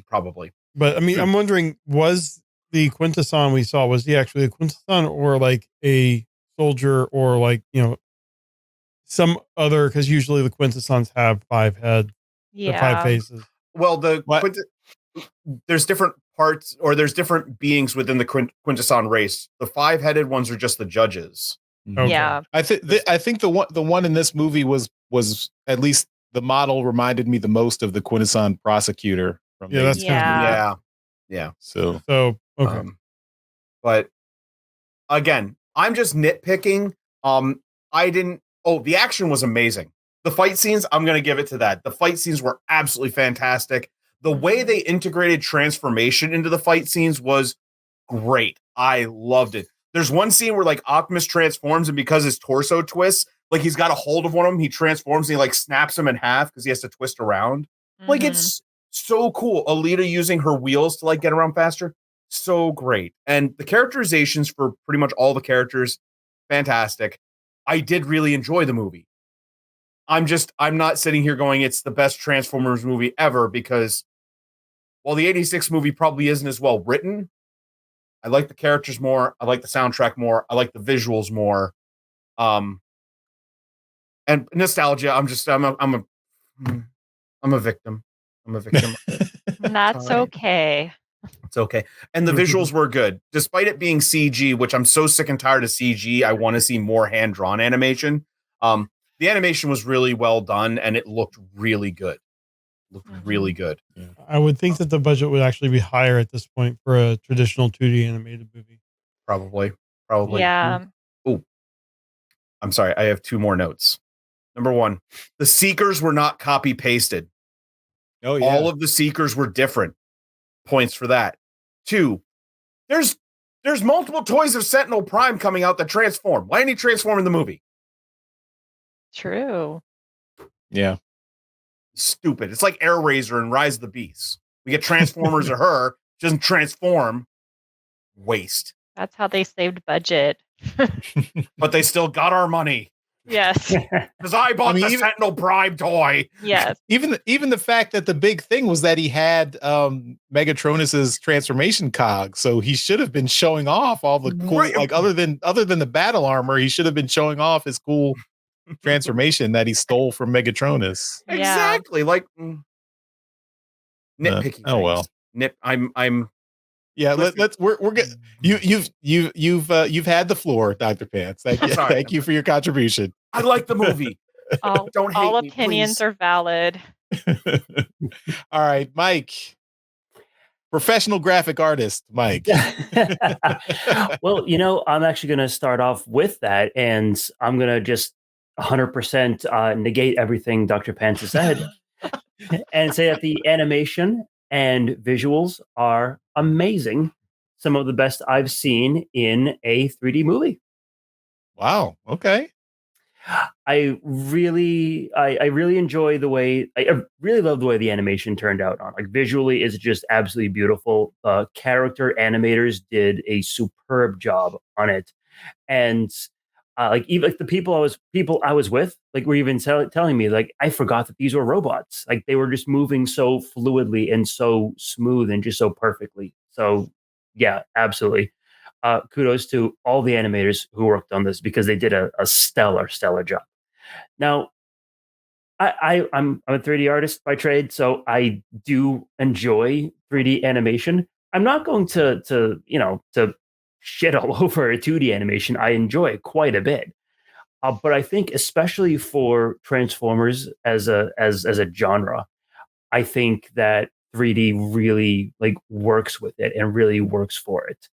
probably. But I mean, I'm wondering, was the Quintesson we saw, was he actually a Quintesson or like a soldier, or like, some other, because usually the Quintessons have 5 heads, 5 faces. Well, there's different parts, or there's different beings within the Quintesson race. The 5-headed ones are just the judges. Okay. Yeah. I think the one in this movie was at least the model reminded me the most of the Quintesson prosecutor from that's So okay. But again, I'm just nitpicking. The action was amazing. The fight scenes, I'm going to give it to that. The fight scenes were absolutely fantastic. The way they integrated transformation into the fight scenes was great. I loved it. There's one scene where like Optimus transforms, and because his torso twists, like he's got a hold of one of them, he transforms and he like snaps him in half because he has to twist around. Like, it's so cool. Elita using her wheels to like get around faster. So great. And the characterizations for pretty much all the characters, fantastic. I did really enjoy the movie. I'm not sitting here going, it's the best Transformers movie ever, because while the 86 movie probably isn't as well written, I like the characters more. I like the soundtrack more. I like the visuals more. And nostalgia. I'm a victim. I'm a victim. That's okay. It's okay. And the visuals were good. Despite it being CG, which I'm so sick and tired of CG, I want to see more hand-drawn animation. The animation was really well done, and it looked really good. Really good. Yeah. I would think that the budget would actually be higher at this point for a traditional 2D animated movie. Probably. Yeah. Oh, I'm sorry. I have 2 more notes. Number 1, the Seekers were not copy pasted. Oh, yeah. All of the Seekers were different. Points for that. 2, there's multiple toys of Sentinel Prime coming out that transform. Why didn't he transform in the movie? True. Yeah. Stupid. It's like Air Razor and Rise of the Beast. We get Transformers of her. She doesn't transform. Waste. That's how they saved budget. But they still got our money. Yes. Because I bought the Sentinel Prime toy. Yes. Even the fact that the big thing was that he had Megatronus's transformation cog, so he should have been showing off all the cool, like other than the battle armor, he should have been showing off his cool transformation that he stole from Megatronus. Exactly. Like nitpicky. Oh well. I'm Yeah, let's we're good. You've had the floor, Dr. Pants. Thank you. Sorry. Thank you for your contribution. I like the movie. Don't hate all me, opinions please. are valid. All right, Mike. Professional graphic artist, Mike. Well, I'm actually going to start off with that, and I'm going to just 100% negate everything Dr. Pants has said and say that the animation and visuals are amazing. Some of the best I've seen in a 3D movie. Wow. Okay. I really enjoy the way I really love the way the animation turned out on. Like visually is just absolutely beautiful. Character animators did a superb job on it. And like even like the people I was with, like were even telling me like I forgot that these were robots. Like they were just moving so fluidly and so smooth and just so perfectly. So yeah, absolutely. Kudos to all the animators who worked on this because they did a stellar job. Now, I'm a 3D artist by trade, so I do enjoy 3D animation. I'm not going to shit all over a 2D animation. I enjoy it quite a bit. But I think especially for Transformers as a genre, I think that 3D really like works with it and really works for it.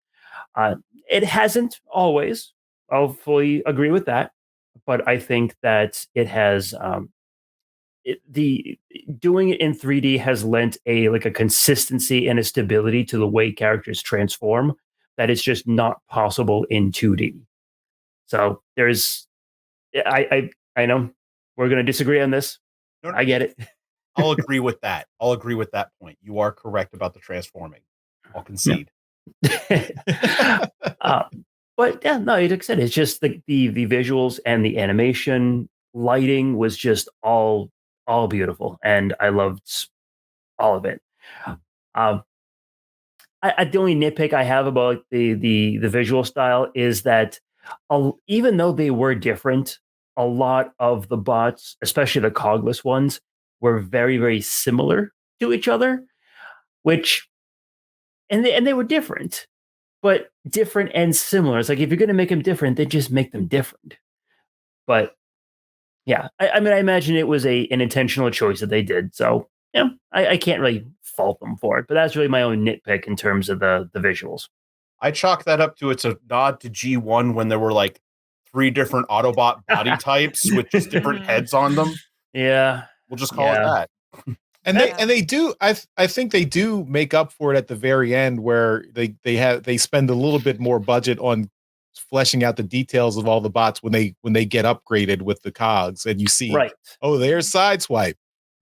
It hasn't always. I'll fully agree with that, but I think that it has the doing it in 3D has lent a like a consistency and a stability to the way characters transform that is just not possible in 2D. So there's I know we're going to disagree on this. No, I get it. I'll agree with that. I'll agree with that point. You are correct about the transforming. I'll concede. But yeah, no, like I said, it's just the visuals and the animation, lighting was just all beautiful, and I loved all of it. The only nitpick I have about the visual style is that even though they were different, a lot of the bots, especially the cogless ones, were very very similar to each other, which and they were different, but different and similar. It's like if you're going to make them different, then just make them different. But yeah, I mean, I imagine it was an intentional choice that they did. So yeah, I can't really fault them for it. But that's really my own nitpick in terms of the visuals. I chalk that up to it's a nod to G1 when there were like 3 different Autobot body types with just different heads on them. Yeah, we'll just call it that. And they do. I think they do make up for it at the very end, where they spend a little bit more budget on fleshing out the details of all the bots when they get upgraded with the cogs, and you see, right? Oh, there's Sideswipe,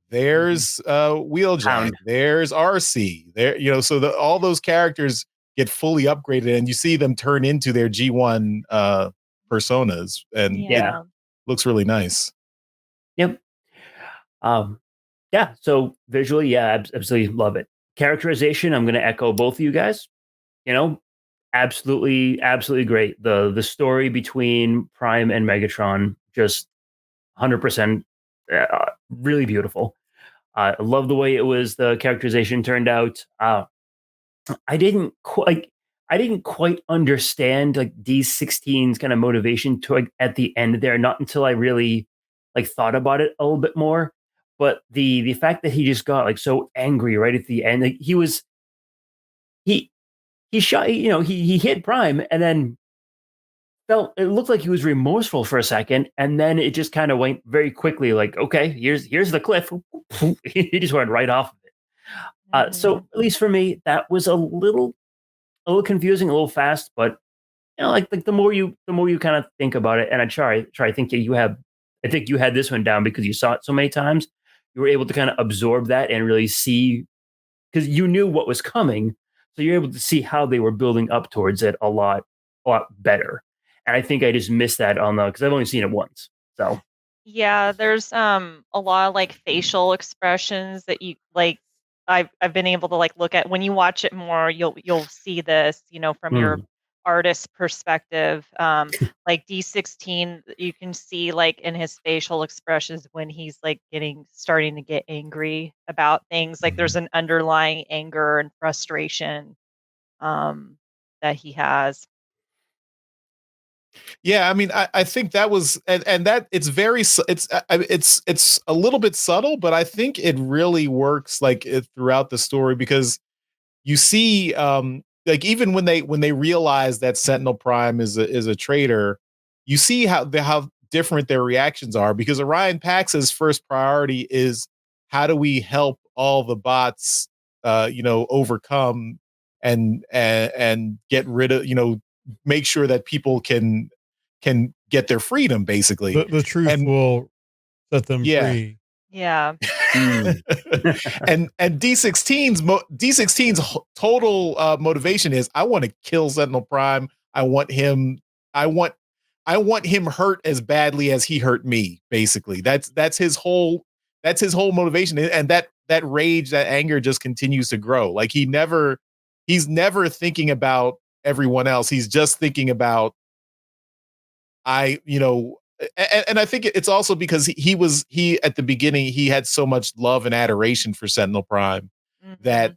there's Wheeljack, there's RC, there, so all those characters get fully upgraded, and you see them turn into their G1 personas, and it looks really nice. Yep. Yeah, so visually, yeah, absolutely love it. Characterization, I'm going to echo both of you guys. Absolutely great. The story between Prime and Megatron, just 100% really beautiful. I love the way the characterization turned out. I didn't quite understand like D16's kind of motivation to like, at the end there, not until I really like thought about it a little bit more. But the fact that he just got like so angry right at the end, like he shot, he hit Prime and then it looked like he was remorseful for a second, and then it just kind of went very quickly. Like, okay, here's the cliff. He just went right off of it. So at least for me, that was a little confusing, a little fast, but like the more you kind of think about it, and I think I think you had this one down because you saw it so many times. You were able to kind of absorb that and really see, because you knew what was coming, so you're able to see how they were building up towards it a lot better. And I think I just missed that because I've only seen it once. So yeah, there's a lot of like facial expressions that you like. I've been able to like look at when you watch it more. You'll see this, from your artist perspective. Like D16, you can see like in his facial expressions when he's like starting to get angry about things. Like there's an underlying anger and frustration that he has. Yeah, I mean, I think that was, and that it's very, it's a little bit subtle, but I think it really works like throughout the story because you see, like even when they realize that Sentinel Prime is a traitor, you see how different their reactions are because Orion Pax's first priority is how do we help all the bots, overcome and get rid of, make sure that people can get their freedom basically. The truth And will set them yeah. free. Yeah. and D16's total motivation is I want to kill Sentinel Prime. I want him hurt as badly as he hurt me. Basically, that's his whole motivation, and that rage, that anger, just continues to grow. Like he's never thinking about everyone else. He's just thinking about and I think it's also because he at the beginning he had so much love and adoration for Sentinel Prime that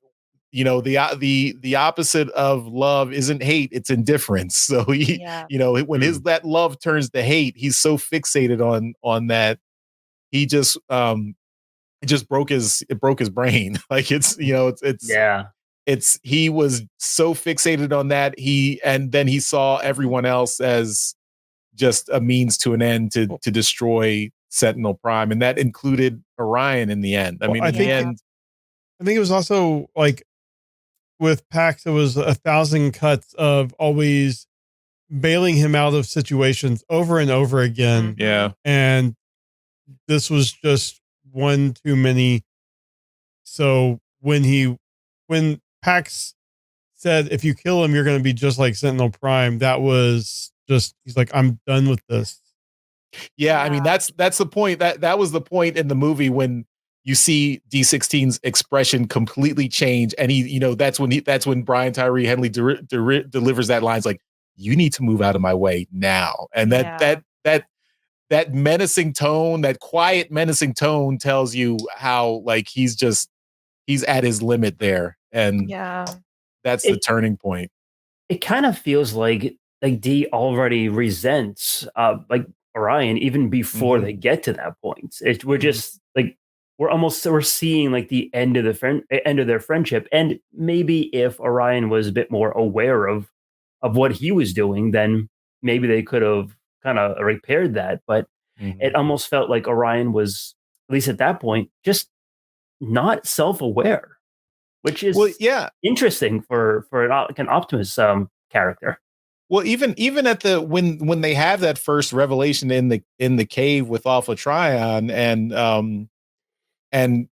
the opposite of love isn't hate, it's indifference. So when that love turns to hate, he's so fixated on that he just it broke his brain. Like he was so fixated on that and then he saw everyone else as just a means to an end to destroy Sentinel Prime, and that included Orion in the end. I mean, in the end, I think it was also like with Pax, it was 1,000 cuts of always bailing him out of situations over and over again. Yeah, and this was just one too many. So when Pax said, "If you kill him, you're going to be just like Sentinel Prime," that was just, he's like, I'm done with this. Yeah, I mean that's the point. That was the point in the movie when you see D16's expression completely change, and that's when Brian Tyree Henley delivers that line. It's like, you need to move out of my way now, and that menacing tone, that quiet menacing tone, tells you how like he's at his limit there, and that's the turning point. It kind of feels like D already resents like Orion even before they get to that point. We're just like we're seeing like the end of their friendship, and maybe if Orion was a bit more aware of what he was doing, then maybe they could have kind of repaired that. But it almost felt like Orion was, at least at that point, just not self-aware, which is interesting for an Optimus character. Well, even at the when they have that first revelation in the cave with Alpha Trion and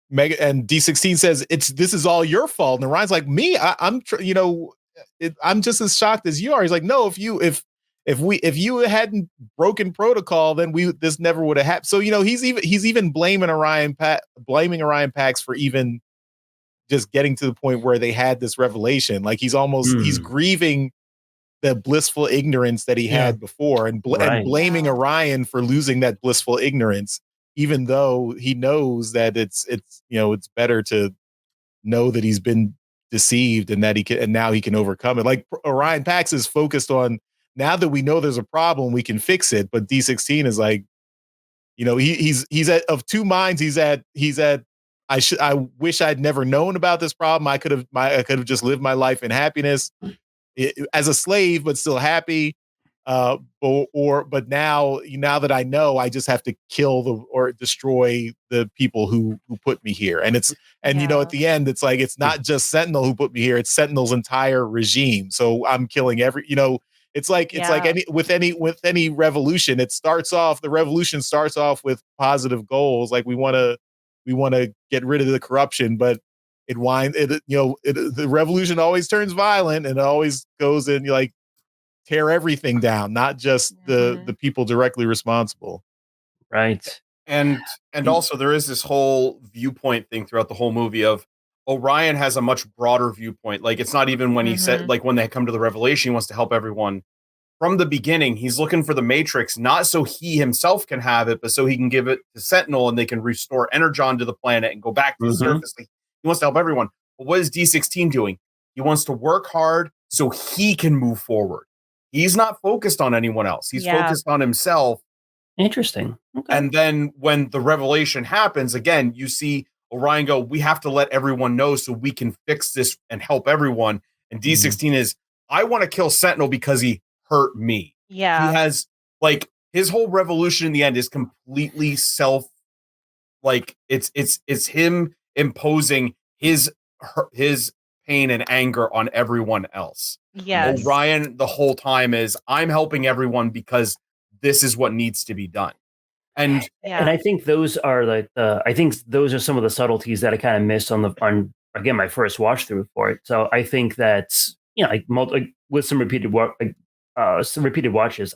Mega and D16 says this is all your fault, and Orion's like, me, I'm just as shocked as you are. He's like, no, if you hadn't broken protocol, then this never would have happened. So he's even blaming Orion Pax for even just getting to the point where they had this revelation. Like he's grieving the blissful ignorance that he had before, and blaming Orion for losing that blissful ignorance, even though he knows that it's better to know that he's been deceived and that now he can overcome it. Like Orion Pax is focused on, now that we know there's a problem, we can fix it. But D16 is like, he's of two minds. He's at I wish I'd never known about this problem. I could have just lived my life in happiness as a slave, but still happy. But now that I know, I just have to kill or destroy the people who put me here. And at the end, it's like, it's not just Sentinel who put me here. It's Sentinel's entire regime. So I'm killing it's like any revolution. The revolution starts off with positive goals. Like we want to get rid of the corruption, but the revolution always turns violent, and it always goes in, like, tear everything down, not just the people directly responsible. Right. And also there is this whole viewpoint thing throughout the whole movie of Orion has a much broader viewpoint. Like, it's not even when he said, like, when they come to the revelation, he wants to help everyone. From the beginning, he's looking for the Matrix, not so he himself can have it, but so he can give it to Sentinel and they can restore Energon to the planet and go back to the surface. Like, he wants to help everyone. But what is D16 doing? He wants to work hard so he can move forward. He's not focused on anyone else. He's focused on himself. Interesting. Okay. And then when the revelation happens, again, you see Orion go, we have to let everyone know so we can fix this and help everyone. And D16 is, I want to kill Sentinel because he hurt me. Yeah. He has, like, his whole revolution in the end is completely like, it's him imposing his pain and anger on everyone else. Yes. Orion the whole time is, I'm helping everyone because this is what needs to be done. And I think those are those are some of the subtleties that I kind of missed on again my first watch through for it. So I think that, you know, like with some repeated watches,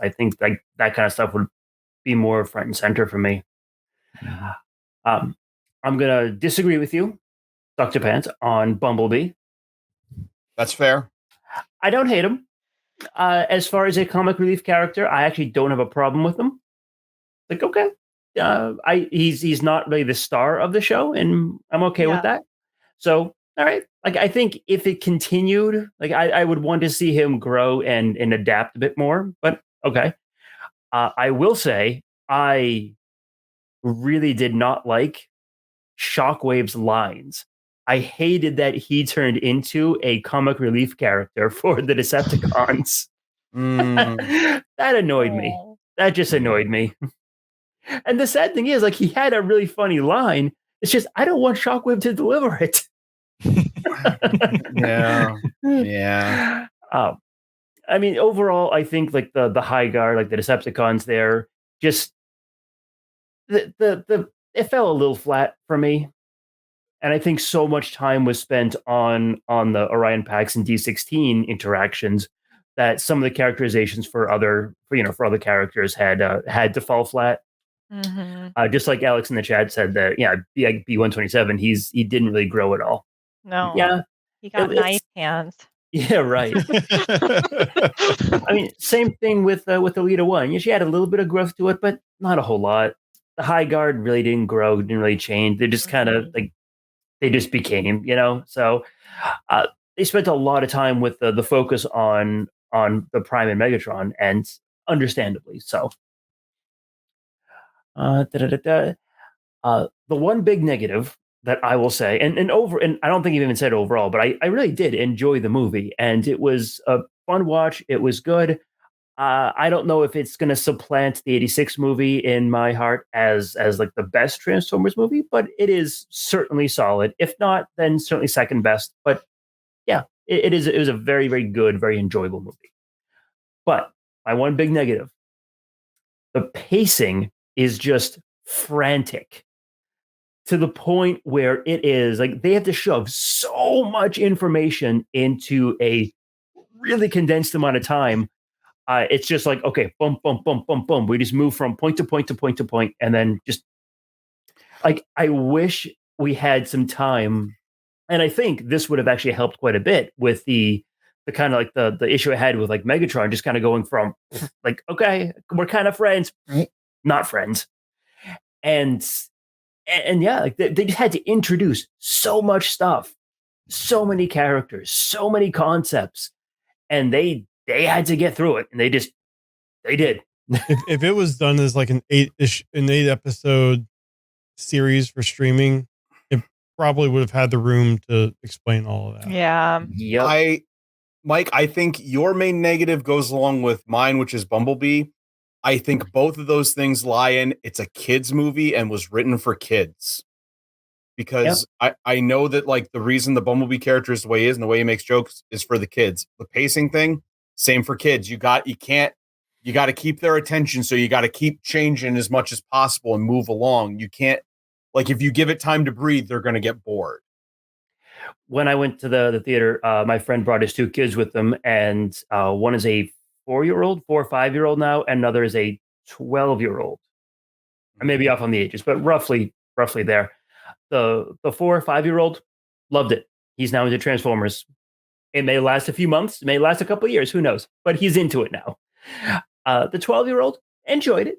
I think like that kind of stuff would be more front and center for me. I'm gonna disagree with you, Dr. Pants, on Bumblebee. That's fair. I don't hate him. As far as a comic relief character, I actually don't have a problem with him. Like, okay, he's not really the star of the show, and I'm okay with that. So, all right. Like, I think if it continued, like, I would want to see him grow and adapt a bit more. But okay, I will say I really did not like Shockwave's lines. I hated that he turned into a comic relief character for the Decepticons. That annoyed me. That just annoyed me. And the sad thing is, like, he had a really funny line. It's just, I don't want Shockwave to deliver it. Yeah. I mean, overall, I think like the High Guard, like the Decepticons there, just it fell a little flat for me. And I think so much time was spent on the Orion Pax and D16 interactions that some of the characterizations for other characters had to fall flat. Just like Alex in the chat said that, B127, he didn't really grow at all. No. Yeah, he got knife hands. Yeah, right. I mean, same thing with Elita-One. She had a little bit of growth to it, but not a whole lot. The High Guard really didn't grow, didn't really change. They just kind of like they just became, So they spent a lot of time with the focus on the Prime and Megatron, and understandably so. The one big negative that I will say, and I don't think you even said overall, but I really did enjoy the movie, and it was a fun watch. It was good. I don't know if it's going to supplant the '86 movie in my heart as like the best Transformers movie, but it is certainly solid. If not, then certainly second best. But yeah, it was a very, very good, very enjoyable movie. But my one big negative, the pacing is just frantic to the point where it is like they have to shove so much information into a really condensed amount of time. It's just like, okay, boom, boom, boom, boom, boom. We just move from point to point to point to point, and then just like I wish we had some time, and I think this would have actually helped quite a bit with the kind of like the issue I had with like Megatron, just kind of going from like, okay, we're kind of friends, not friends, and yeah, like they just had to introduce so much stuff, so many characters, so many concepts, and they had to get through it, and they did. If it was done as like an 8 episode series for streaming, it probably would have had the room to explain all of that. Yeah. Yep. Mike, I think your main negative goes along with mine, which is Bumblebee. I think both of those things lie in it's a kids movie and was written for kids. Because I know that like the reason the Bumblebee character is the way he is and the way he makes jokes is for the kids. The pacing thing, same for kids. You got to keep their attention, so you got to keep changing as much as possible and move along. You can't, like, if you give it time to breathe, they're going to get bored. When I went to the theater, my friend brought his two kids with them, and one is a 4 or 5-year-old now, and another is a 12-year-old. I may be off on the ages, but roughly there. The 4 or 5-year-old Loved it. He's now into Transformers. It may last a few months, it may last a couple of years, who knows? But he's into it now. The 12-year-old enjoyed it.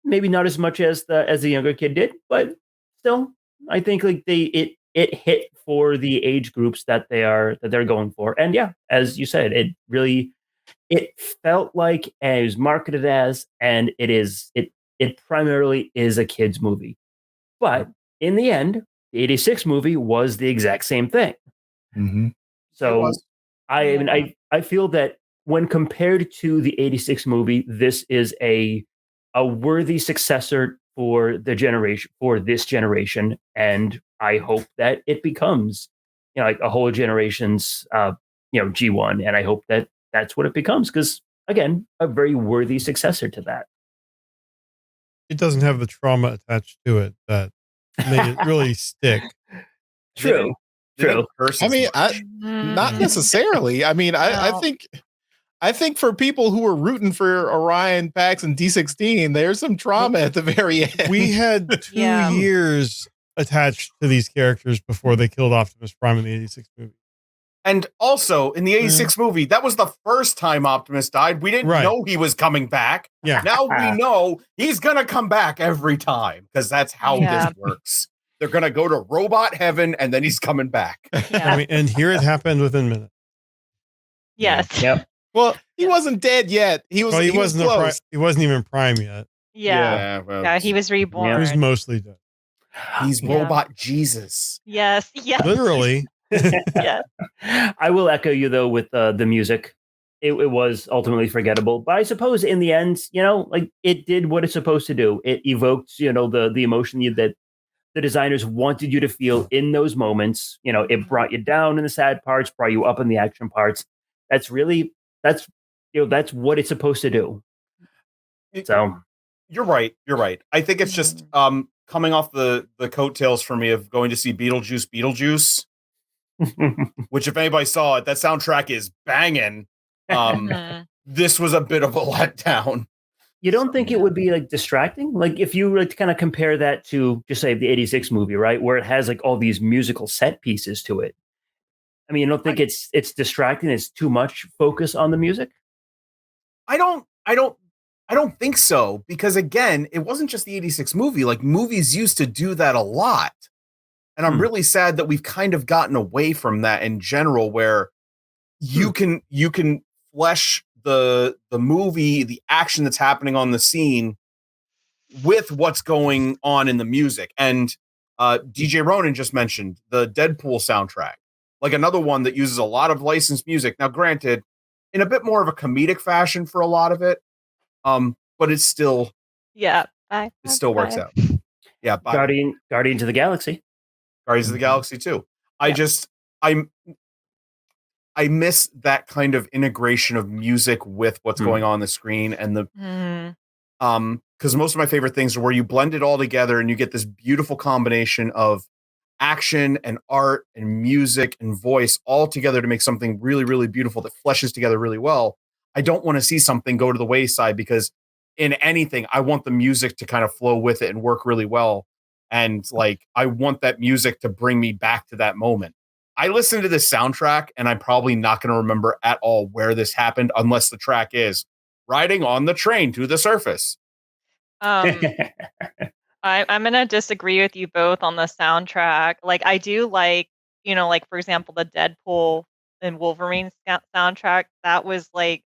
Maybe not as much as the younger kid did, but still, I think like it hit for the age groups that they're going for. And yeah, as you said, it felt like and it was marketed as, and it primarily is a kids movie. But in the end, the 86 movie was the exact same thing. Mm-hmm. So I feel that when compared to the 86 movie, this is a worthy successor for this generation. And I hope that it becomes, like a whole generation's, G1. And I hope that that's what it becomes. Because again, a very worthy successor to that. It doesn't have the trauma attached to it that made it really stick. True. I mean, not necessarily. I mean, I think for people who were rooting for Orion, Pax, and D16, there's some trauma at the very end. We had 2 years attached to these characters before they killed Optimus Prime in the 86 movie. And also, in the 86 movie, that was the first time Optimus died. We didn't know he was coming back. Yeah. Now we know he's going to come back every time, because that's how this works. They're going to go to robot heaven, and then he's coming back. Yeah. I mean, and here it happened within minutes. Yes. Yep. Well, he wasn't dead yet. He was close. He wasn't even Prime yet. Yeah, he was reborn. He was mostly dead. He's robot Jesus. Yes. Literally. Yeah. I will echo you though with the music. It was ultimately forgettable, but I suppose in the end, like it did what it's supposed to do. It evoked, the emotion that the designers wanted you to feel in those moments. It brought you down in the sad parts, brought you up in the action parts. That's what it's supposed to do. So you're right. I think it's just coming off the coattails for me of going to see Beetlejuice, which if anybody saw it, that soundtrack is banging. This was a bit of a letdown. You don't think it would be like distracting? Like if you were to kind of compare that to just say the 86 movie, right? Where it has like all these musical set pieces to it. I mean, you don't think it's distracting? It's too much focus on the music? I don't think so, because again, it wasn't just the 86 movie. Like movies used to do that a lot. And I'm really sad that we've kind of gotten away from that in general, where you can flesh the movie, the action that's happening on the scene with what's going on in the music. And DJ Ronan just mentioned the Deadpool soundtrack, like another one that uses a lot of licensed music. Now, granted, in a bit more of a comedic fashion for a lot of it, but it's still it still works out. Yeah, Guardians of the Galaxy. Guardians of the Galaxy too. I miss that kind of integration of music with what's going on the screen, and because most of my favorite things are where you blend it all together and you get this beautiful combination of action and art and music and voice all together to make something really, really beautiful that fleshes together really well. I don't want to see something go to the wayside, because in anything, I want the music to kind of flow with it and work really well. And like, I want that music to bring me back to that moment. I listened to this soundtrack and I'm probably not going to remember at all where this happened, unless the track is riding on the train to the surface. I'm going to disagree with you both on the soundtrack. Like, I do like, like, for example, the Deadpool and Wolverine soundtrack. That was like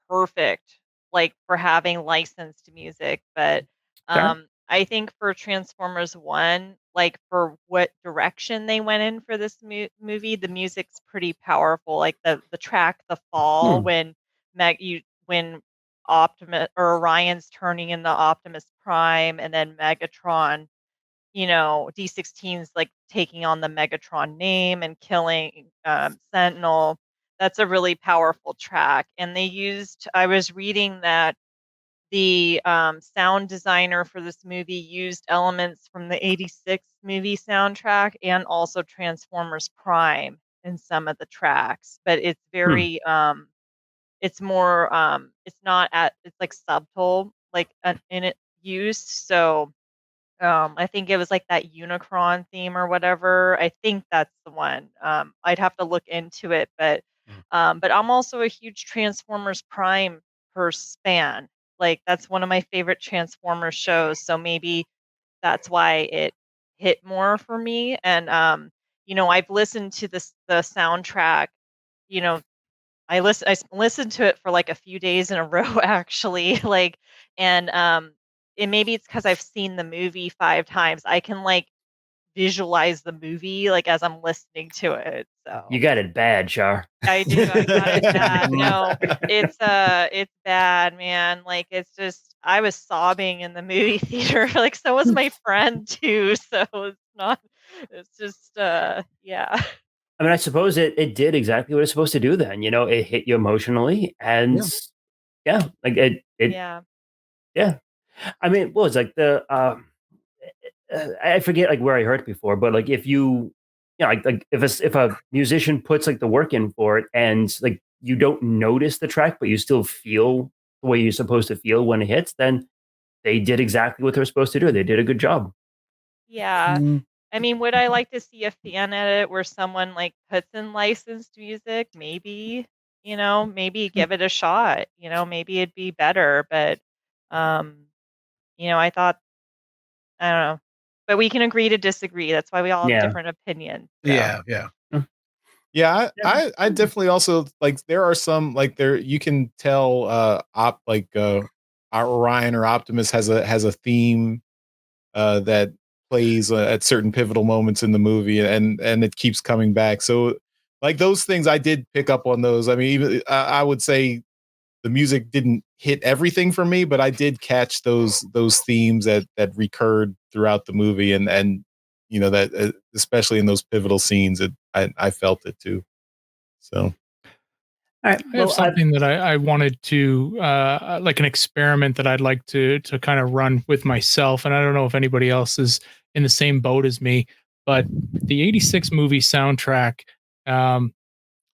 perfect, like for having licensed music. But I think for Transformers 1, like for what direction they went in for this movie, the music's pretty powerful. Like the track "The Fall" when Optimus or Orion's turning into Optimus Prime, and then Megatron, D16's like taking on the Megatron name and killing Sentinel. That's a really powerful track. And I was reading that the sound designer for this movie used elements from the 86 movie soundtrack and also Transformers Prime in some of the tracks. But it's very, it's more, it's not it's like subtle, like in it used. So I think it was like that Unicron theme or whatever. I think that's the one. I'd have to look into it, but I'm also a huge Transformers Prime fan. Like that's one of my favorite Transformers shows. So maybe that's why it hit more for me. And I've listened to the soundtrack. You know, I listened to it for like a few days in a row actually. And maybe it's because I've seen the movie 5 times. I can like visualize the movie like as I'm listening to it. You So got it bad, Char. I do. I got it bad. No, it's bad, man. Like it's just I was sobbing in the movie theater. Like so was my friend too. So it's not. It's just yeah. I mean, I suppose it did exactly what it's supposed to do. Then it hit you emotionally, and like it Yeah. yeah. I mean, what was like the I forget like where I heard it before, but like if like if a musician puts like the work in for it, and like you don't notice the track, but you still feel the way you're supposed to feel when it hits, then they did exactly what they're supposed to do. They did a good job. Yeah. I mean, would I like to see a fan edit where someone like puts in licensed music? Maybe, maybe give it a shot. Maybe it'd be better. But, um, I thought, I don't know. But we can agree to disagree. That's why we all have Yeah. different opinions. So. Yeah. Yeah, I definitely also like there are some like there you can tell Orion or Optimus has a theme that plays at certain pivotal moments in the movie, and it keeps coming back. So like those things I did pick up on those. I mean, even I would say the music didn't hit everything for me, but I did catch those themes that recurred throughout the movie, and that especially in those pivotal scenes, I felt it too. So, all right. I have something that I wanted to like an experiment that I'd like to kind of run with myself, and I don't know if anybody else is in the same boat as me, but the '86 movie soundtrack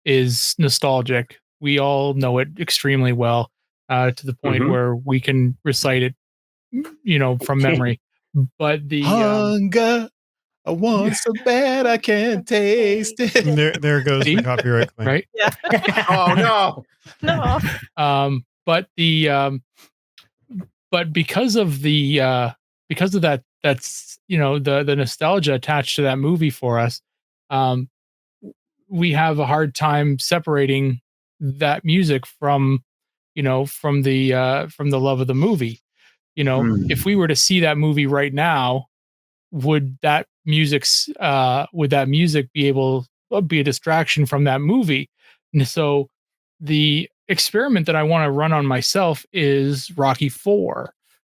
is nostalgic. We all know it extremely well to the point where we can recite it, from memory. But the hunger. I want so bad I can't taste it. And there goes the copyright claim. Right? Yeah. Oh no. No. But because of that, that's the nostalgia attached to that movie for us. We have a hard time separating that music from the love of the movie. If we were to see that movie right now, would that music be a distraction from that movie? And so the experiment that I want to run on myself is Rocky 4,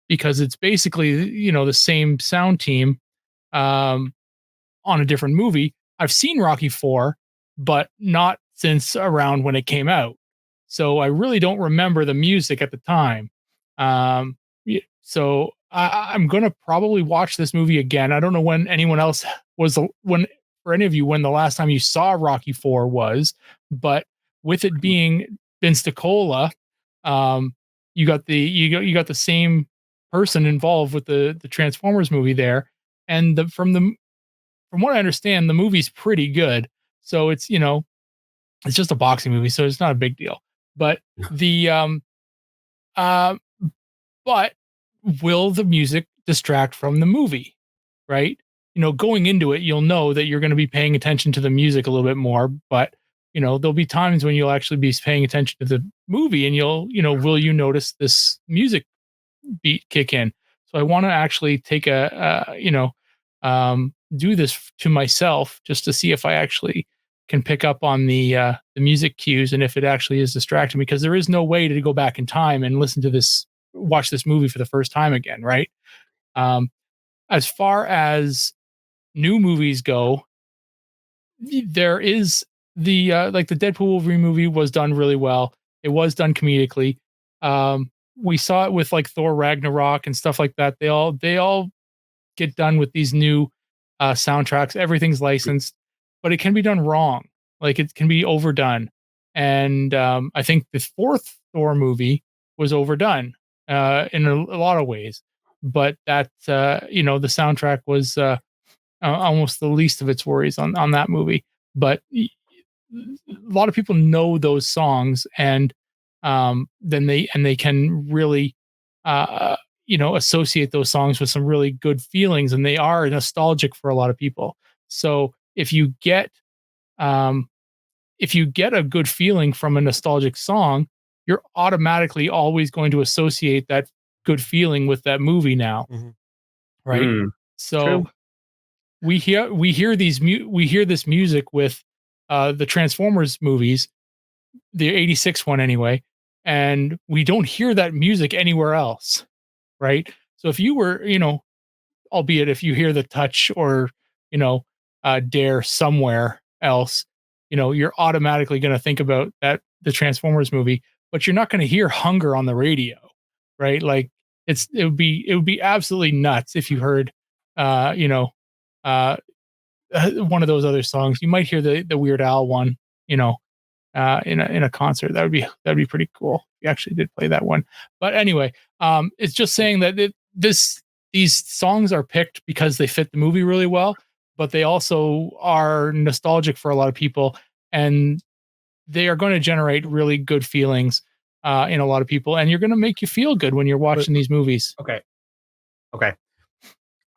because it's basically the same sound team on a different movie. I've seen Rocky 4, but not since around when it came out, so I really don't remember the music at the time. So I'm gonna probably watch this movie again. I don't know when anyone else when for any of you when the last time you saw Rocky 4 was, but with it being Vince DiCola, you got the same person involved with the Transformers movie there, and from what I understand, the movie's pretty good. So it's it's just a boxing movie, so it's not a big deal. But the but will the music distract from the movie? Right? Going into it, you'll know that you're going to be paying attention to the music a little bit more, but there'll be times when you'll actually be paying attention to the movie, and will you notice this music beat kick in? So I want to actually take do this to myself just to see if I actually can pick up on the music cues and if it actually is distracting, because there is no way to go back in time and watch this movie for the first time again, right? As far as new movies go, there is like the Deadpool Wolverine movie was done really well. It was done comedically. We saw it with like Thor Ragnarok and stuff like that. They all get done with these new soundtracks. Everything's licensed, but it can be done wrong. Like it can be overdone. And I think the fourth Thor movie was overdone in a lot of ways. but that the soundtrack was almost the least of its worries on that movie. But a lot of people know those songs, and then they can really associate those songs with some really good feelings, and they are nostalgic for a lot of people. So if you get a good feeling from a nostalgic song, you're automatically always going to associate that good feeling with that movie now. Right? So True. we hear this music with the Transformers movies, the 86 one anyway, and we don't hear that music anywhere else, right? So if you were, albeit if you hear the touch or, dare somewhere else, you're automatically going to think about the Transformers movie, but you're not going to hear Hunger on the radio, right? Like it would be absolutely nuts if you heard, uh, one of those other songs. You might hear the Weird Al one, in a concert. That'd be pretty cool. You actually did play that one. But anyway, it's just saying that these songs are picked because they fit the movie really well, but they also are nostalgic for a lot of people, and they are going to generate really good feelings in a lot of people, and you're going to make you feel good when you're watching these movies. Okay.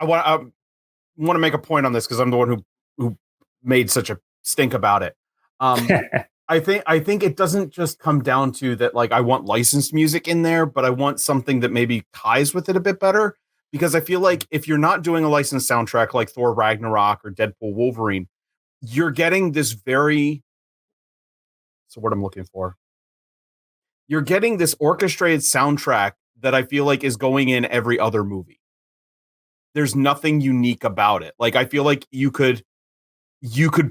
I want to make a point on this because I'm the one who made such a stink about it. I think it doesn't just come down to that. Like, I want licensed music in there, but I want something that maybe ties with it a bit better. Because I feel like if you're not doing a licensed soundtrack like Thor Ragnarok or Deadpool Wolverine, you're getting this what I'm looking for. You're getting this orchestrated soundtrack that I feel like is going in every other movie. There's nothing unique about it. Like, I feel like you could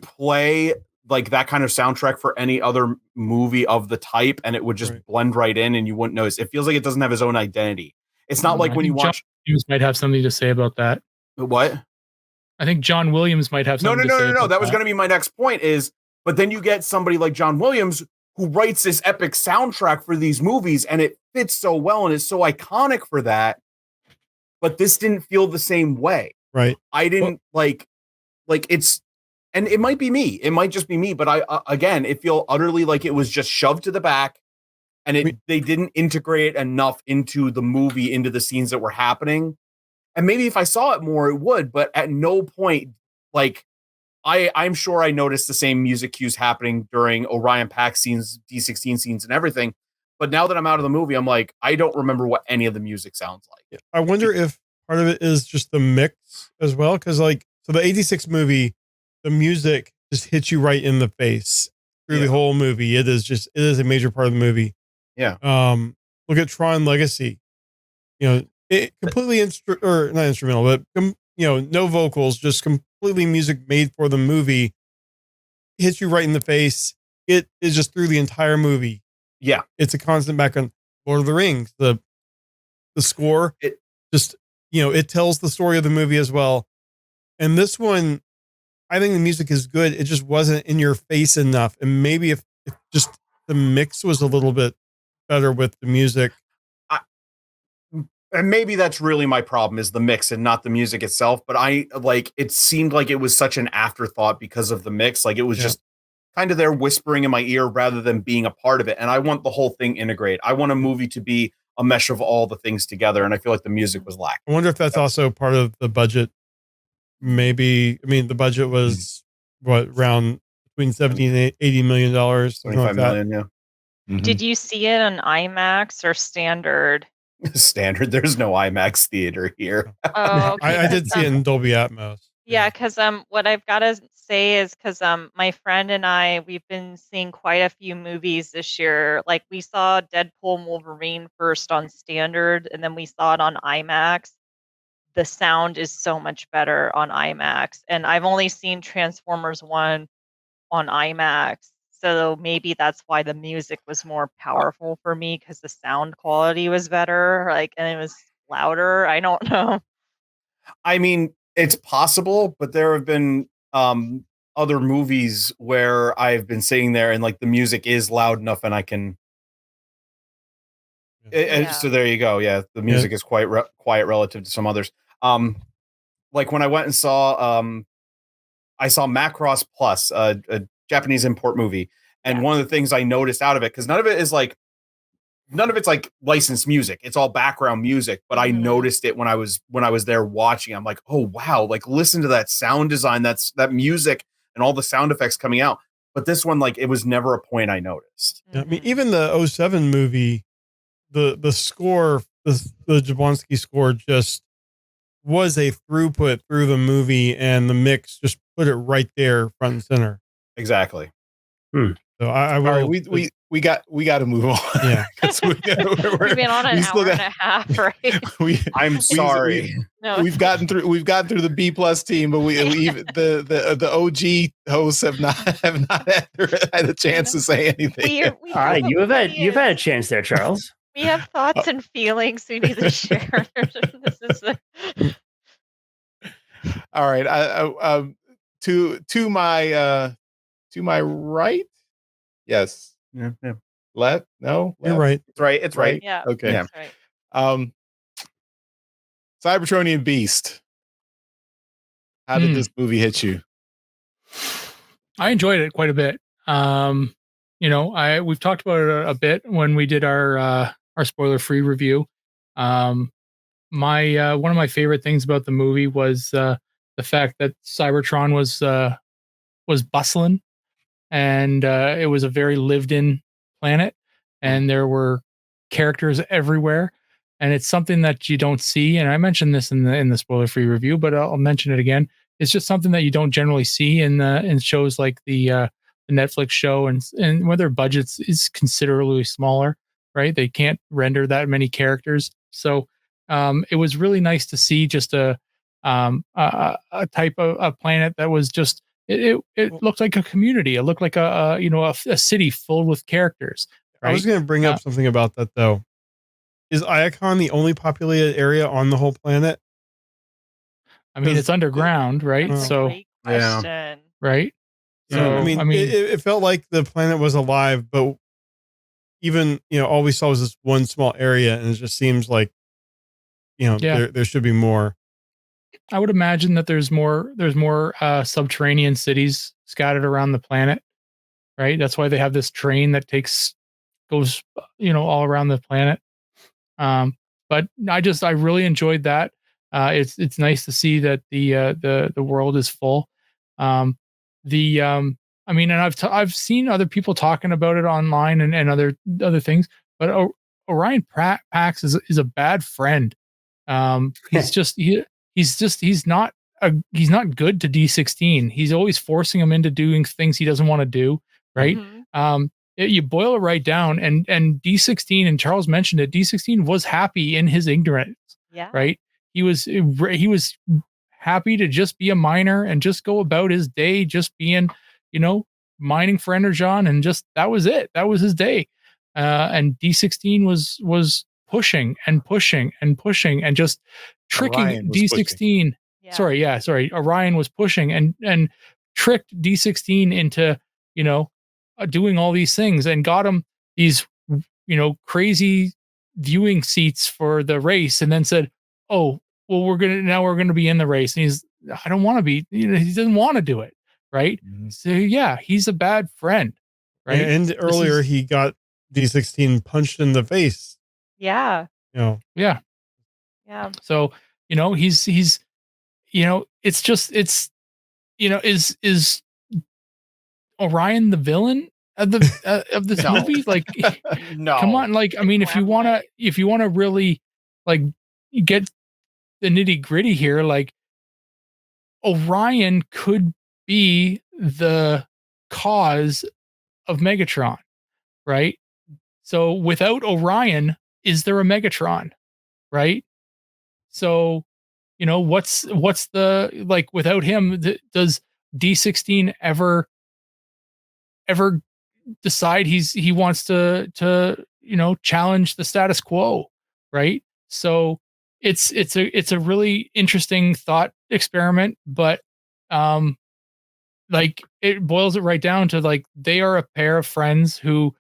play like that kind of soundtrack for any other movie of the type, and it would just blend right in, and you wouldn't notice. It feels like it doesn't have its own identity. It's not like when you watch. John Williams might have something to say about that. What? I think John Williams might have something. No. That was going to be my next point. But then you get somebody like John Williams who writes this epic soundtrack for these movies, and it fits so well and is so iconic for that. But this didn't feel the same way. Right. I didn't like it's. And it might be me. It might just be me. But it feel utterly like it was just shoved to the back, and they didn't integrate enough into the movie, into the scenes that were happening. And maybe if I saw it more, it would. But at no point, like, I'm sure I noticed the same music cues happening during Orion Pax scenes, D16 scenes, and everything. But now that I'm out of the movie, I'm like, I don't remember what any of the music sounds like. I wonder if part of it is just the mix as well. Because so the 86 movie, the music just hits you right in the face through the whole movie. It is a major part of the movie. Yeah. Look at Tron Legacy. It completely not instrumental, but no vocals, just completely music made for the movie. Hits you right in the face. It is just through the entire movie. Yeah. It's a constant background. Lord of the Rings, the score, it tells the story of the movie as well. And this one, I think the music is good. It just wasn't in your face enough. And maybe if just the mix was a little bit better with the music. And maybe that's really my problem, is the mix and not the music itself. But it seemed like it was such an afterthought because of the mix. Like, it was just kind of there whispering in my ear rather than being a part of it. And I want the whole thing integrated. I want a movie to be a mesh of all the things together. And I feel like the music was lacking. I wonder if that's also part of the budget. Maybe, the budget was around between $70 and $80 million. $25 million, yeah. Mm-hmm. Did you see it on IMAX or standard? Standard. There's no IMAX theater here. Oh, okay. I did see it in Dolby Atmos. Yeah, because what I've got to say is because my friend and we've been seeing quite a few movies this year. Like, we saw Deadpool and Wolverine first on standard, and then we saw it on IMAX. The sound is so much better on IMAX, and I've only seen Transformers 1 on IMAX, so maybe that's why the music was more powerful for me, because the sound quality was better, and it was louder. I don't know. I mean, it's possible, but there have been other movies where I've been sitting there and the music is loud enough and I can So there you go. Yeah, the music is quite quiet relative to some others. Like when I went and saw, I saw Macross Plus, a Japanese import movie, and one of the things I noticed out of it, because none of it's like licensed music. It's all background music, but I noticed it when I was there watching. I'm like, oh wow, like listen to that sound design, that music and all the sound effects coming out. But this one, like, it was never a point I noticed. I mean, even the 07 movie, the score, the Jablonski score just was a throughput through the movie, and the mix just put it right there front and center. Exactly. So I will. All right, we got to move on. Yeah, we've been on an hour and a half, right? I'm sorry. We've gotten through the B plus team, but we the OG hosts have not had a chance to say anything. All right, you've had a chance there, Charles. We have thoughts and feelings we need to share. This is all right. To my right. Yes. Yeah. Left? No. You're right. It's right. It's right. Yeah. Okay. Yeah. That's right. Cybertronian Beast. How did this movie hit you? I enjoyed it quite a bit. We've talked about it a bit when we did our spoiler-free review. One of my favorite things about the movie was the fact that Cybertron was bustling, and it was a very lived-in planet, and there were characters everywhere, and it's something that you don't see. And I mentioned this in the spoiler-free review, but I'll mention it again. It's just something that you don't generally see in shows like the Netflix show, and where their budgets is considerably smaller, right? They can't render that many characters, so it was really nice to see just a type of a planet that was just it looked like a community. It looked like a city filled with characters. Right? I was going to bring up something about that though. Is Iacon the only populated area on the whole planet? I mean, it's underground, right? So Great question. Right. So I mean, it felt like the planet was alive, but even all we saw was this one small area, and it just seems like there should be more. I would imagine that there's more subterranean cities scattered around the planet, right? That's why they have this train that goes all around the planet. But I really enjoyed that. It's nice to see that the world is full. And I've seen other people talking about it online and other things, but Orion Pax is a bad friend. He's not good to D16. He's always forcing him into doing things he doesn't want to do, right? You boil it right down, and D16, and Charles mentioned it, D16 was happy in his ignorance. Yeah. Right? He was happy to just be a miner and just go about his day, just being, mining for Energon, and just that was it. That was his day. And D16 was pushing and pushing and pushing and just tricking D16. Sorry. Orion was pushing and tricked D16 into, doing all these things, and got him these, crazy viewing seats for the race, and then said, oh, well, we're going to be in the race. And I don't want to be, he doesn't want to do it. Right. Mm-hmm. So yeah, he's a bad friend. Right. And earlier he got D16 punched in the face. Yeah. Yeah. Yeah. So, he's it's just, is Orion the villain of this movie? Like, no, come on. Like, I mean, if you want to really like get the nitty gritty here, like Orion could be the cause of Megatron, right? So without Orion, is there a Megatron, right? So, what's the, like, without him, does D16 ever decide he wants to challenge the status quo, right? So it's a really interesting thought experiment, but like, it boils it right down to, like, they are a pair of friends who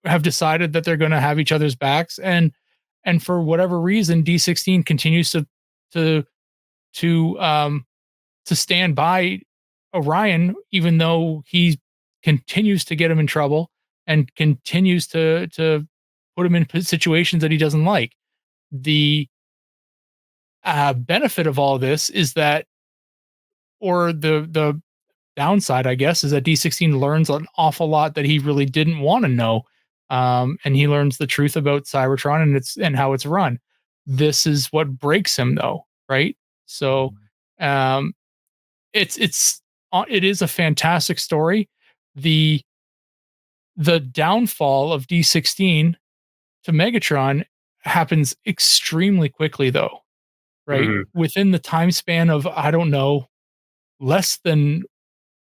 have decided that they're going to have each other's backs, and for whatever reason, D16 continues to stand by Orion, even though he continues to get him in trouble and continues to put him in situations that he doesn't like. The benefit of all this is that, or the downside, I guess, is that D16 learns an awful lot that he really didn't want to know, and he learns the truth about Cybertron and how it's run. This is what breaks him, though, right? So, it is a fantastic story. The downfall of D16 to Megatron happens extremely quickly, though, right? Within the time span of, I don't know, less than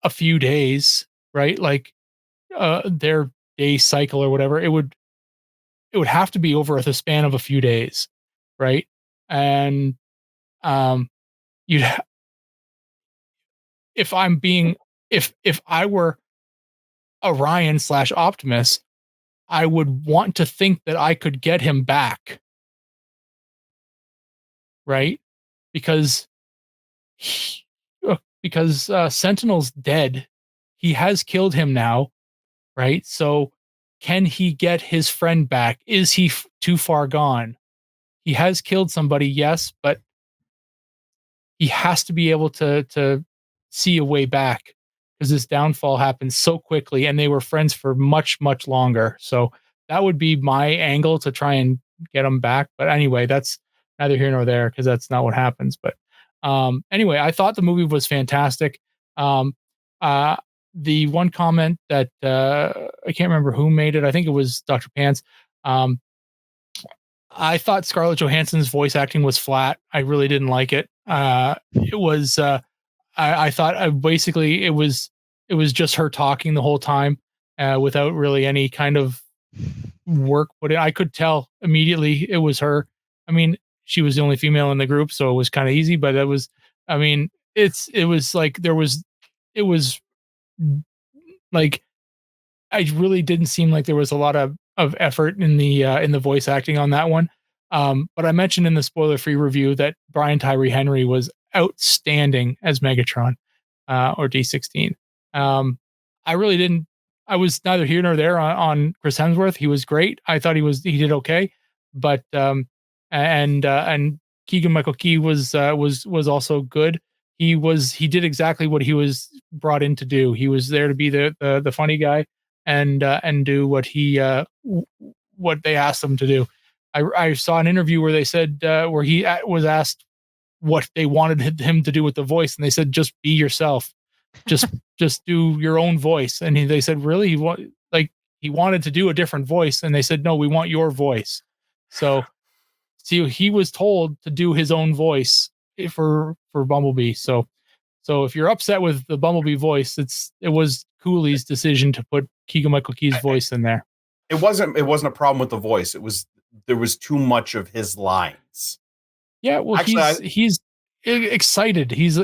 a few days, right? Like their day cycle or whatever, it would have to be over the span of a few days, right? And you'd if I were Orion / Optimus, I would want to think that I could get him back, right? Because Sentinel's dead. He has killed him now, right? So can he get his friend back? Is he too far gone? He has killed somebody, yes, but he has to be able to see a way back, because this downfall happened so quickly, and they were friends for much, much longer. So that would be my angle to try and get them back. But anyway, that's neither here nor there, because that's not what happens. But anyway, I thought the movie was fantastic. The one comment that I can't remember who made it. I think it was Dr. Pants. I thought Scarlett Johansson's voice acting was flat. I really didn't like it. It was. I thought basically it was just her talking the whole time without really any kind of work put in. I could tell immediately it was her. I mean, she was the only female in the group, so it was kind of easy. But it was. I mean, it was like there was. It was like I really didn't seem like there was a lot of effort in the voice acting on that one. But I mentioned in the spoiler-free review that Brian Tyree Henry was outstanding as Megatron or D16. I really didn't. I was neither here nor there on Chris Hemsworth. He was great. I thought he did okay, but and Keegan-Michael Key was also good. He did exactly what he was brought in to do. He was there to be the funny guy and do what they asked him to do. I saw an interview where they said where he was asked what they wanted him to do with the voice, and they said, just be yourself, just do your own voice. And they said, really, he wanted to do a different voice, and they said, no, we want your voice. So see, he was told to do his own voice for Bumblebee. So if you're upset with the Bumblebee voice, it was Cooley's decision to put Keegan-Michael Key's voice in there. It wasn't a problem with the voice. There was too much of his lines. Yeah, well, actually, he's excited. He's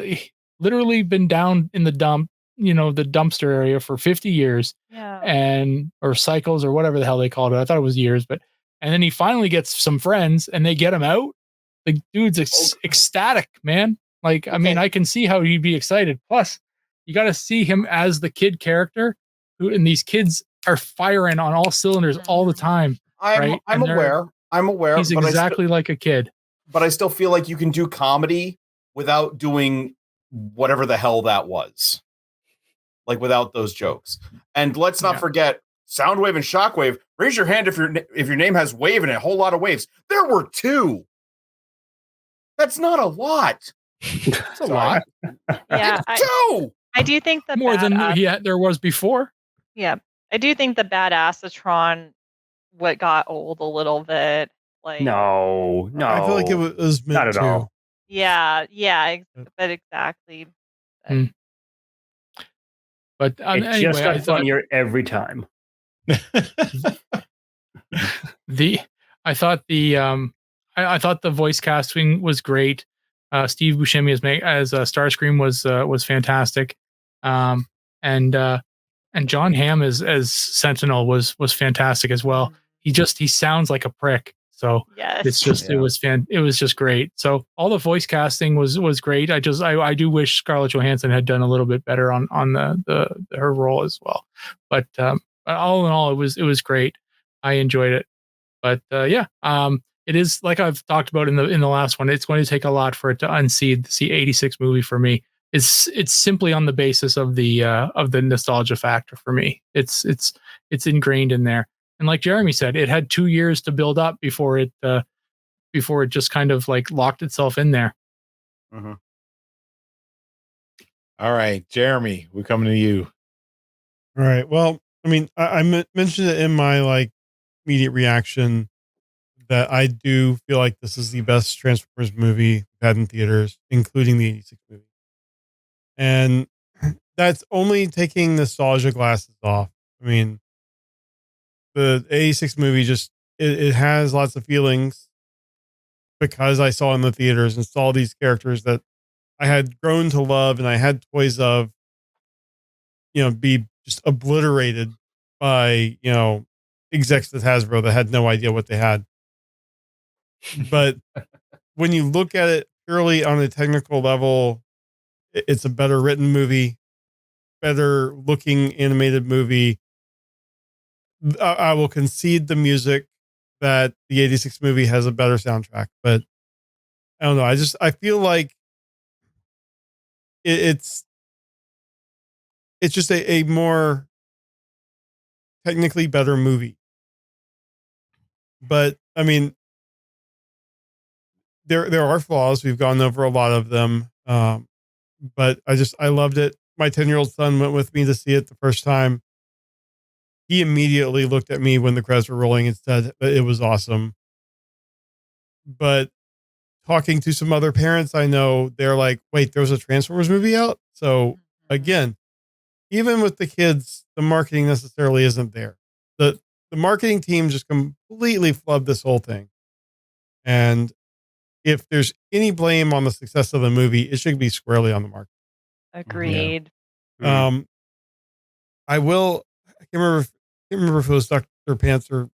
literally been down in the dump, the dumpster area for 50 years. Yeah. Or cycles or whatever the hell they called it. I thought it was years, and then he finally gets some friends and they get him out. The dude's ecstatic, man. Like, I mean, I can see how he'd be excited. Plus, you got to see him as the kid character, and these kids are firing on all cylinders all the time. I'm aware. He's exactly like a kid. But I still feel like you can do comedy without doing whatever the hell that was. Like, without those jokes. And let's not forget Soundwave and Shockwave. Raise your hand if your name has wave in it. A whole lot of waves. There were 2. That's not a lot. That's a lot. Yeah, I do think the more than there was before. Yeah, I do think the Badassatron got old a little bit. Like, no, I feel like it was meant not at all. Yeah, but exactly. But it anyway, just got funnier every time. I thought the voice casting was great. Steve Buscemi as Starscream was fantastic, and And John Hamm as Sentinel was fantastic as well. He sounds like a prick. So Yes. it's just it was just great. So all the voice casting was great. I do wish Scarlett Johansson had done a little bit better on the her role as well. But all in all, it was great. I enjoyed it. But it is like I've talked about in the last one. It's going to take a lot for it to unseat the C86 movie for me. It's simply on the basis of the nostalgia factor for me. It's ingrained in there. And like Jeremy said, it had 2 years to build up before it just kind of like locked itself in there. Mm-hmm. All right, Jeremy, we're coming to you. All right. Well, I mean, I mentioned it in my like immediate reaction that I do feel like this is the best Transformers movie we've had in theaters, including the 86 movie. And that's only taking nostalgia glasses off. I mean, the 86 movie just, it has lots of feelings because I saw in the theaters and saw these characters that I had grown to love and I had toys of, be just obliterated by, execs at Hasbro that had no idea what they had. But when you look at it purely on a technical level, it's a better written movie, better looking animated movie. I will concede the music that the 86 movie has a better soundtrack, but I don't know. I feel like it's just a more technically better movie. But I mean, there are flaws. We've gone over a lot of them. But I loved it. My 10-year-old son went with me to see it the first time. He immediately looked at me when the credits were rolling and said it was awesome. But talking to some other parents I know, they're like, wait, there was a Transformers movie out? So again, even with the kids, the marketing necessarily isn't there. The marketing team just completely flubbed this whole thing. And if there's any blame on the success of the movie, it should be squarely on the market. Agreed. Yeah. I can't remember if it was Dr. Pants or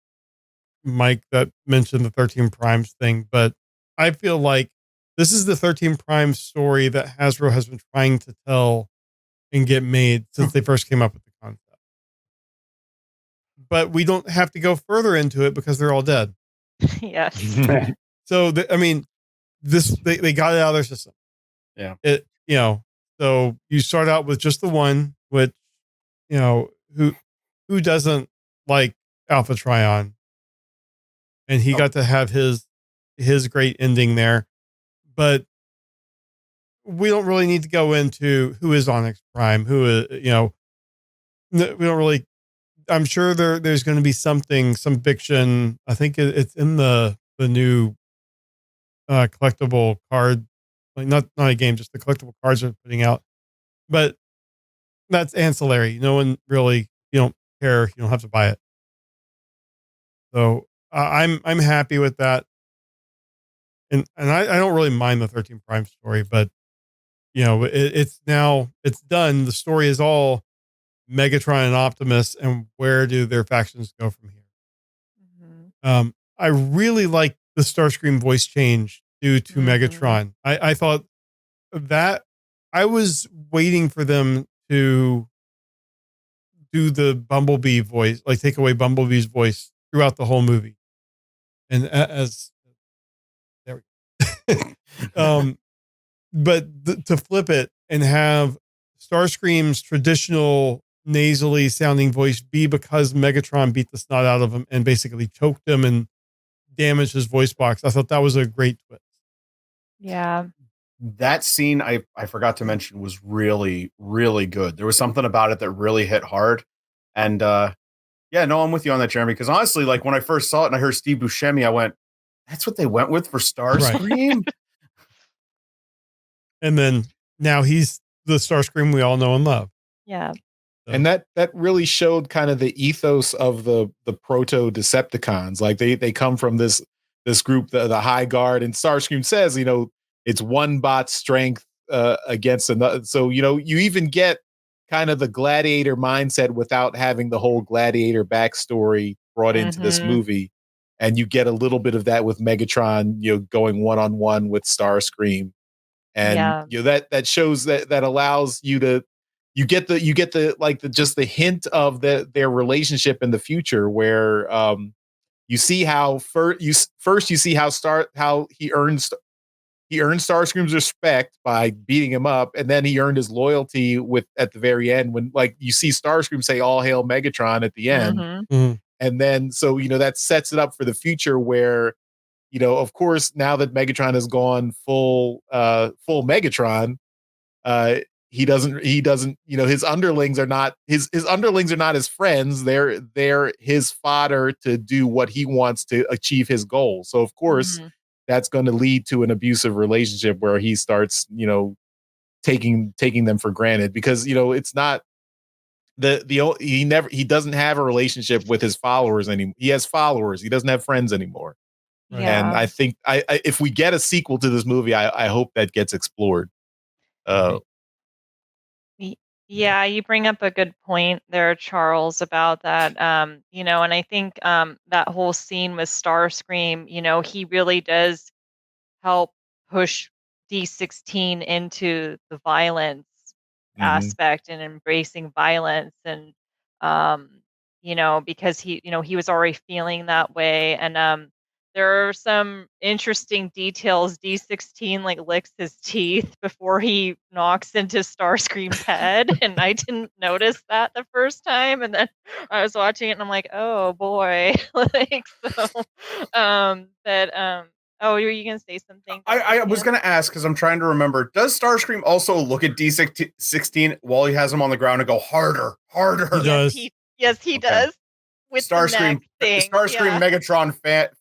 Mike that mentioned the 13 Primes thing, but I feel like this is the 13 Primes story that Hasbro has been trying to tell and get made since they first came up with the concept. But we don't have to go further into it because they're all dead. Yes. So, they got it out of their system. Yeah. So you start out with just the one, which, who doesn't like Alpha Trion? And he got to have his great ending there. But we don't really need to go into who is Onyx Prime, who is, we don't really, I'm sure there's going to be some fiction. I think it's in the new collectible card, like not a game, just the collectible cards they're putting out. But that's ancillary. No one really, you don't care. You don't have to buy it. So I'm happy with that. And I don't really mind the 13 Prime story, but it's done. The story is all Megatron and Optimus, and where do their factions go from here? Mm-hmm. I really like the Starscream voice change due to Megatron. I thought that I was waiting for them to do the Bumblebee voice, like take away Bumblebee's voice throughout the whole movie. And there we go. But to flip it and have Starscream's traditional nasally sounding voice be because Megatron beat the snot out of him and basically choked him and damaged his voice box. I thought that was a great twist. Yeah. That scene I forgot to mention was really, really good. There was something about it that really hit hard. And I'm with you on that, Jeremy, because honestly, like when I first saw it and I heard Steve Buscemi, I went, that's what they went with for Starscream? Right. And then now he's the Starscream we all know and love. Yeah. And that really showed kind of the ethos of the proto Decepticons. Like they come from this group, the High Guard, and Starscream says, it's one bot's strength against another. So, you even get kind of the Gladiator mindset without having the whole Gladiator backstory brought into this movie. And you get a little bit of that with Megatron, going one-on-one with Starscream. And that shows that allows you to you get the like just the hint of their relationship in the future, where you see how first you see how he earns Starscream's respect by beating him up, and then he earned his loyalty at the very end when you see Starscream say "All hail Megatron" at the end, and then that sets it up for the future where of course now that Megatron has gone full Megatron, he doesn't his underlings are not his underlings are not his friends. They're his fodder to do what he wants to achieve his goal. So of course that's going to lead to an abusive relationship where he starts taking them for granted, because it's not he doesn't have a relationship with his followers anymore. He has followers, he doesn't have friends anymore. And I think I if we get a sequel to this movie, I hope that gets explored. Yeah, you bring up a good point there, Charles, about that. And I think that whole scene with Starscream, he really does help push D16 into the violence aspect and embracing violence, and because he was already feeling that way. And there are some interesting details. D16 like licks his teeth before he knocks into Starscream's head, and I didn't notice that the first time, and then I was watching it and I'm like, oh boy. Oh, were you going to say something? I was going to ask, because I'm trying to remember, does Starscream also look at D16 while he has him on the ground and go, harder, harder? He does. Yes, he does. With Starscream, Starscream Megatron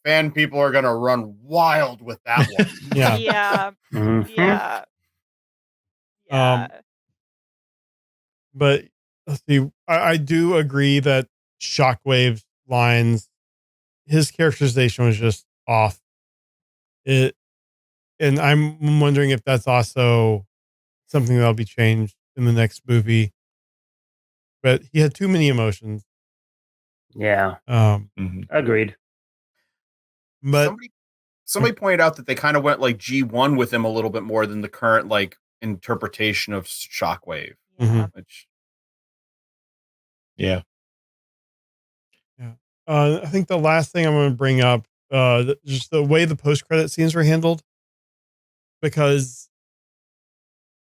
fan people are going to run wild with that one. Yeah. But let's see. I do agree that Shockwave's lines, his characterization was just off. And I'm wondering if that's also something that'll be changed in the next movie. But he had too many emotions. Yeah. Agreed. But somebody pointed out that they kind of went like G1 with him a little bit more than the current interpretation of Shockwave. Which, yeah. I think the last thing I'm going to bring up, just the way the post-credit scenes were handled, because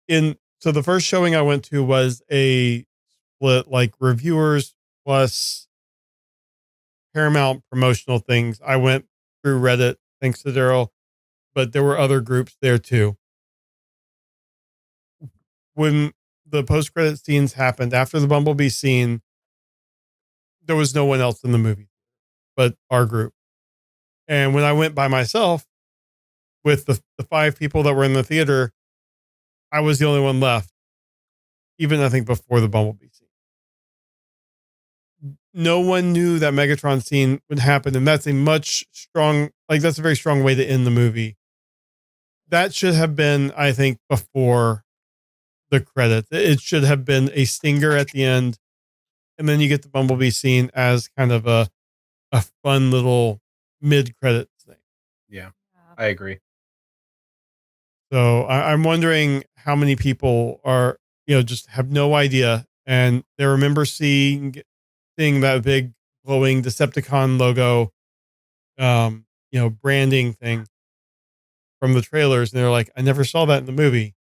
so the first showing I went to was a split, like reviewers plus Paramount promotional things. I went through Reddit, thanks to Daryl, but there were other groups there too. When the post-credit scenes happened after the Bumblebee scene, there was no one else in the movie but our group. And when I went by myself with the 5 people that were in the theater, I was the only one left, even I think before the Bumblebee scene. No one knew that Megatron scene would happen, and that's a that's a very strong way to end the movie. That should have been, I think, before the credits. It should have been a stinger at the end, and then you get the Bumblebee scene as kind of a fun little mid-credits thing. Yeah, I agree. So I'm wondering how many people are, just have no idea, and they remember seeing that big glowing Decepticon logo, branding thing from the trailers, and they're like, I never saw that in the movie.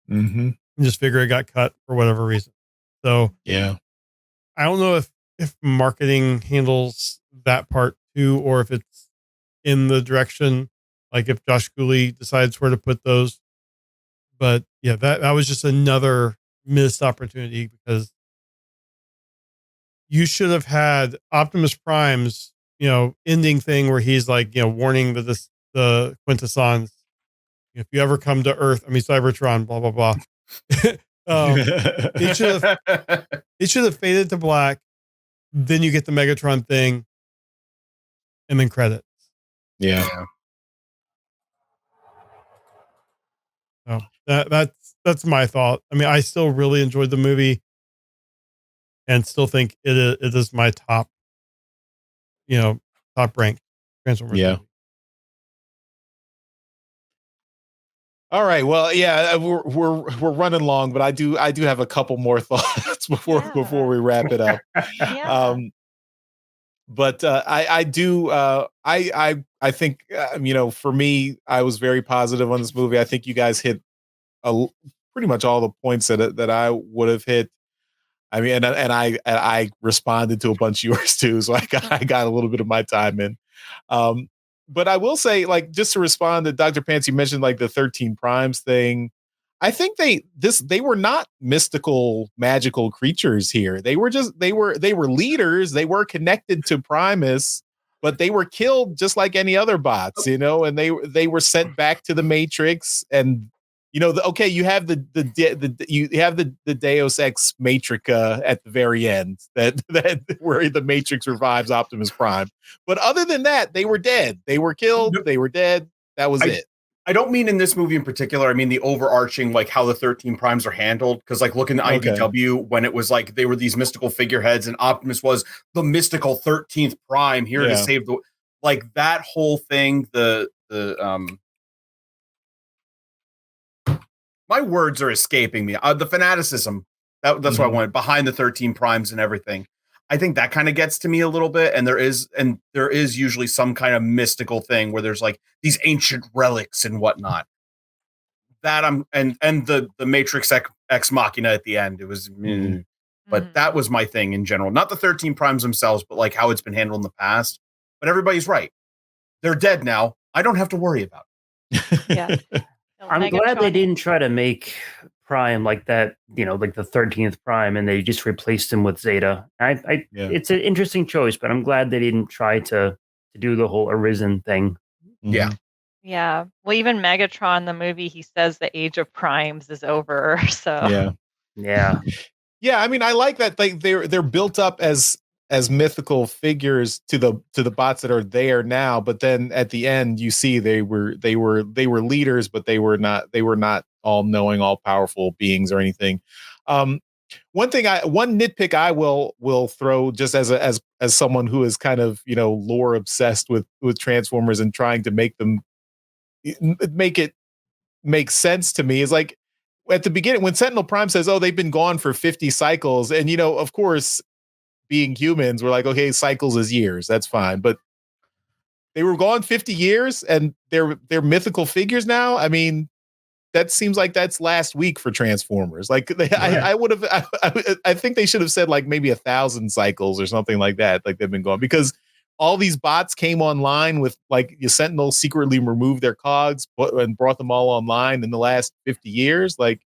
And just figure it got cut for whatever reason. So yeah, I don't know if marketing handles that part too, or if it's in the direction, like if Josh Cooley decides where to put those. But yeah, that was just another missed opportunity, because you should have had Optimus Prime's, ending thing where he's like, warning the Quintessons, if you ever come to Earth, Cybertron, blah, blah, blah. It should have faded to black. Then you get the Megatron thing and then credits. Yeah. So that's my thought. I still really enjoyed the movie. and still think it is my top, top ranked Transformers Yeah. movie. All right. Well, yeah, we're running long, but I do have a couple more thoughts before we wrap it up. Yeah. But I do I think for me, I was very positive on this movie. I think you guys hit pretty much all the points that I would have hit. I mean, and I responded to a bunch of yours too, so I got a little bit of my time in. But I will say, like, just to respond to Dr. Pants, you mentioned like the 13 Primes thing. I think they were not mystical, magical creatures here. They were leaders. They were connected to Primus, but they were killed just like any other bots, and they were sent back to the Matrix. And okay, you have the Deus Ex Matrica at the very end that where the Matrix revives Optimus Prime. But other than that, they were dead. They were killed. They were dead. That was it. I don't mean in this movie in particular. I mean the overarching, like how the 13 Primes are handled. Because like look in the IDW when it was like they were these mystical figureheads, and Optimus was the mystical 13th Prime here to save the that whole thing. My words are escaping me. The fanaticism. That's what I wanted behind the 13 Primes and everything. I think that kind of gets to me a little bit, and there is usually some kind of mystical thing where there's like these ancient relics and whatnot. That and the Matrix Ex Machina at the end. It was, but that was my thing in general. Not the 13 Primes themselves, but like how it's been handled in the past. But everybody's right; they're dead now. I don't have to worry about it. Yeah. I'm glad they didn't try to make Prime like that, like the 13th Prime, and they just replaced him with Zeta. It's an interesting choice, but I'm glad they didn't try to do the whole Arisen thing. Yeah. Yeah. Well, even Megatron, the movie, he says the age of primes is over. So yeah. I mean, I like that they're built up as mythical figures to the bots that are there now, but then at the end you see they were leaders, but they were not all knowing, all powerful beings or anything. One nitpick I will throw, just as someone who is kind of lore obsessed with Transformers and trying to make it make sense to me, is like at the beginning when Sentinel Prime says, "Oh, they've been gone for 50 cycles," and of course, being humans, we're like, okay, cycles is years, that's fine. But they were gone 50 years and they're mythical figures now. I mean, that seems like that's last week for Transformers. Like I think they should have said like maybe 1,000 cycles or something like that. Like they've been gone because all these bots came online with like your Sentinel secretly removed their cogs and brought them all online in the last 50 years. Like,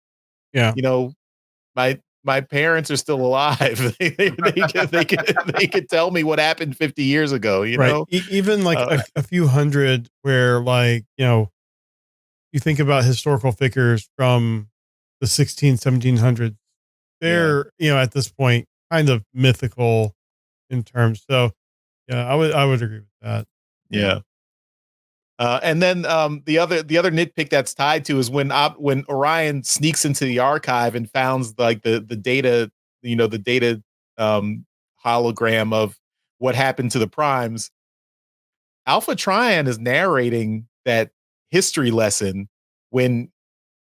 my parents are still alive. they could tell me what happened 50 years ago, know? Even like a few hundred where like, you think about historical figures from the 1700s, they're, at this point kind of mythical in terms. So yeah, I would agree with that. Yeah. And then the other nitpick that's tied to is when Orion sneaks into the archive and founds like the data, the data hologram of what happened to the Primes. Alpha Trion is narrating that history lesson when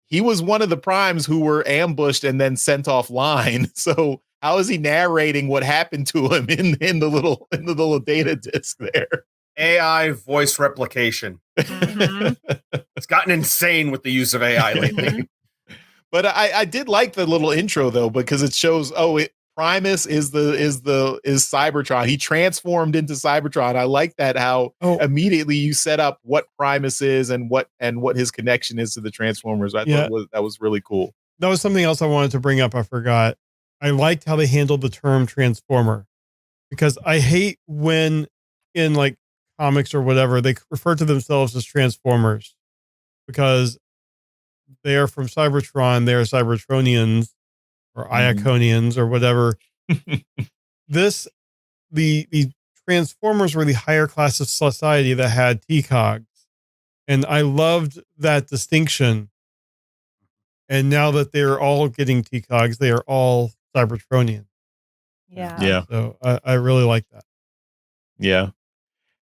he was one of the Primes who were ambushed and then sent offline. So how is he narrating what happened to him in the little data disk there? AI voice replication. It's gotten insane with the use of AI lately. But I did like the little intro though, because it shows Primus is Cybertron. He transformed into Cybertron. I like that how immediately you set up what Primus is and what his connection is to the Transformers. I thought that was really cool. That was something else I wanted to bring up. I forgot. I liked how they handled the term Transformer, because I hate when in like comics or whatever they refer to themselves as Transformers, because they are from Cybertron. They are Cybertronians or Iaconians or whatever. The Transformers were the higher class of society that had TCOGs, and I loved that distinction. And now that they're all getting TCOGs, they are all Cybertronians. Yeah. So I really like that. Yeah.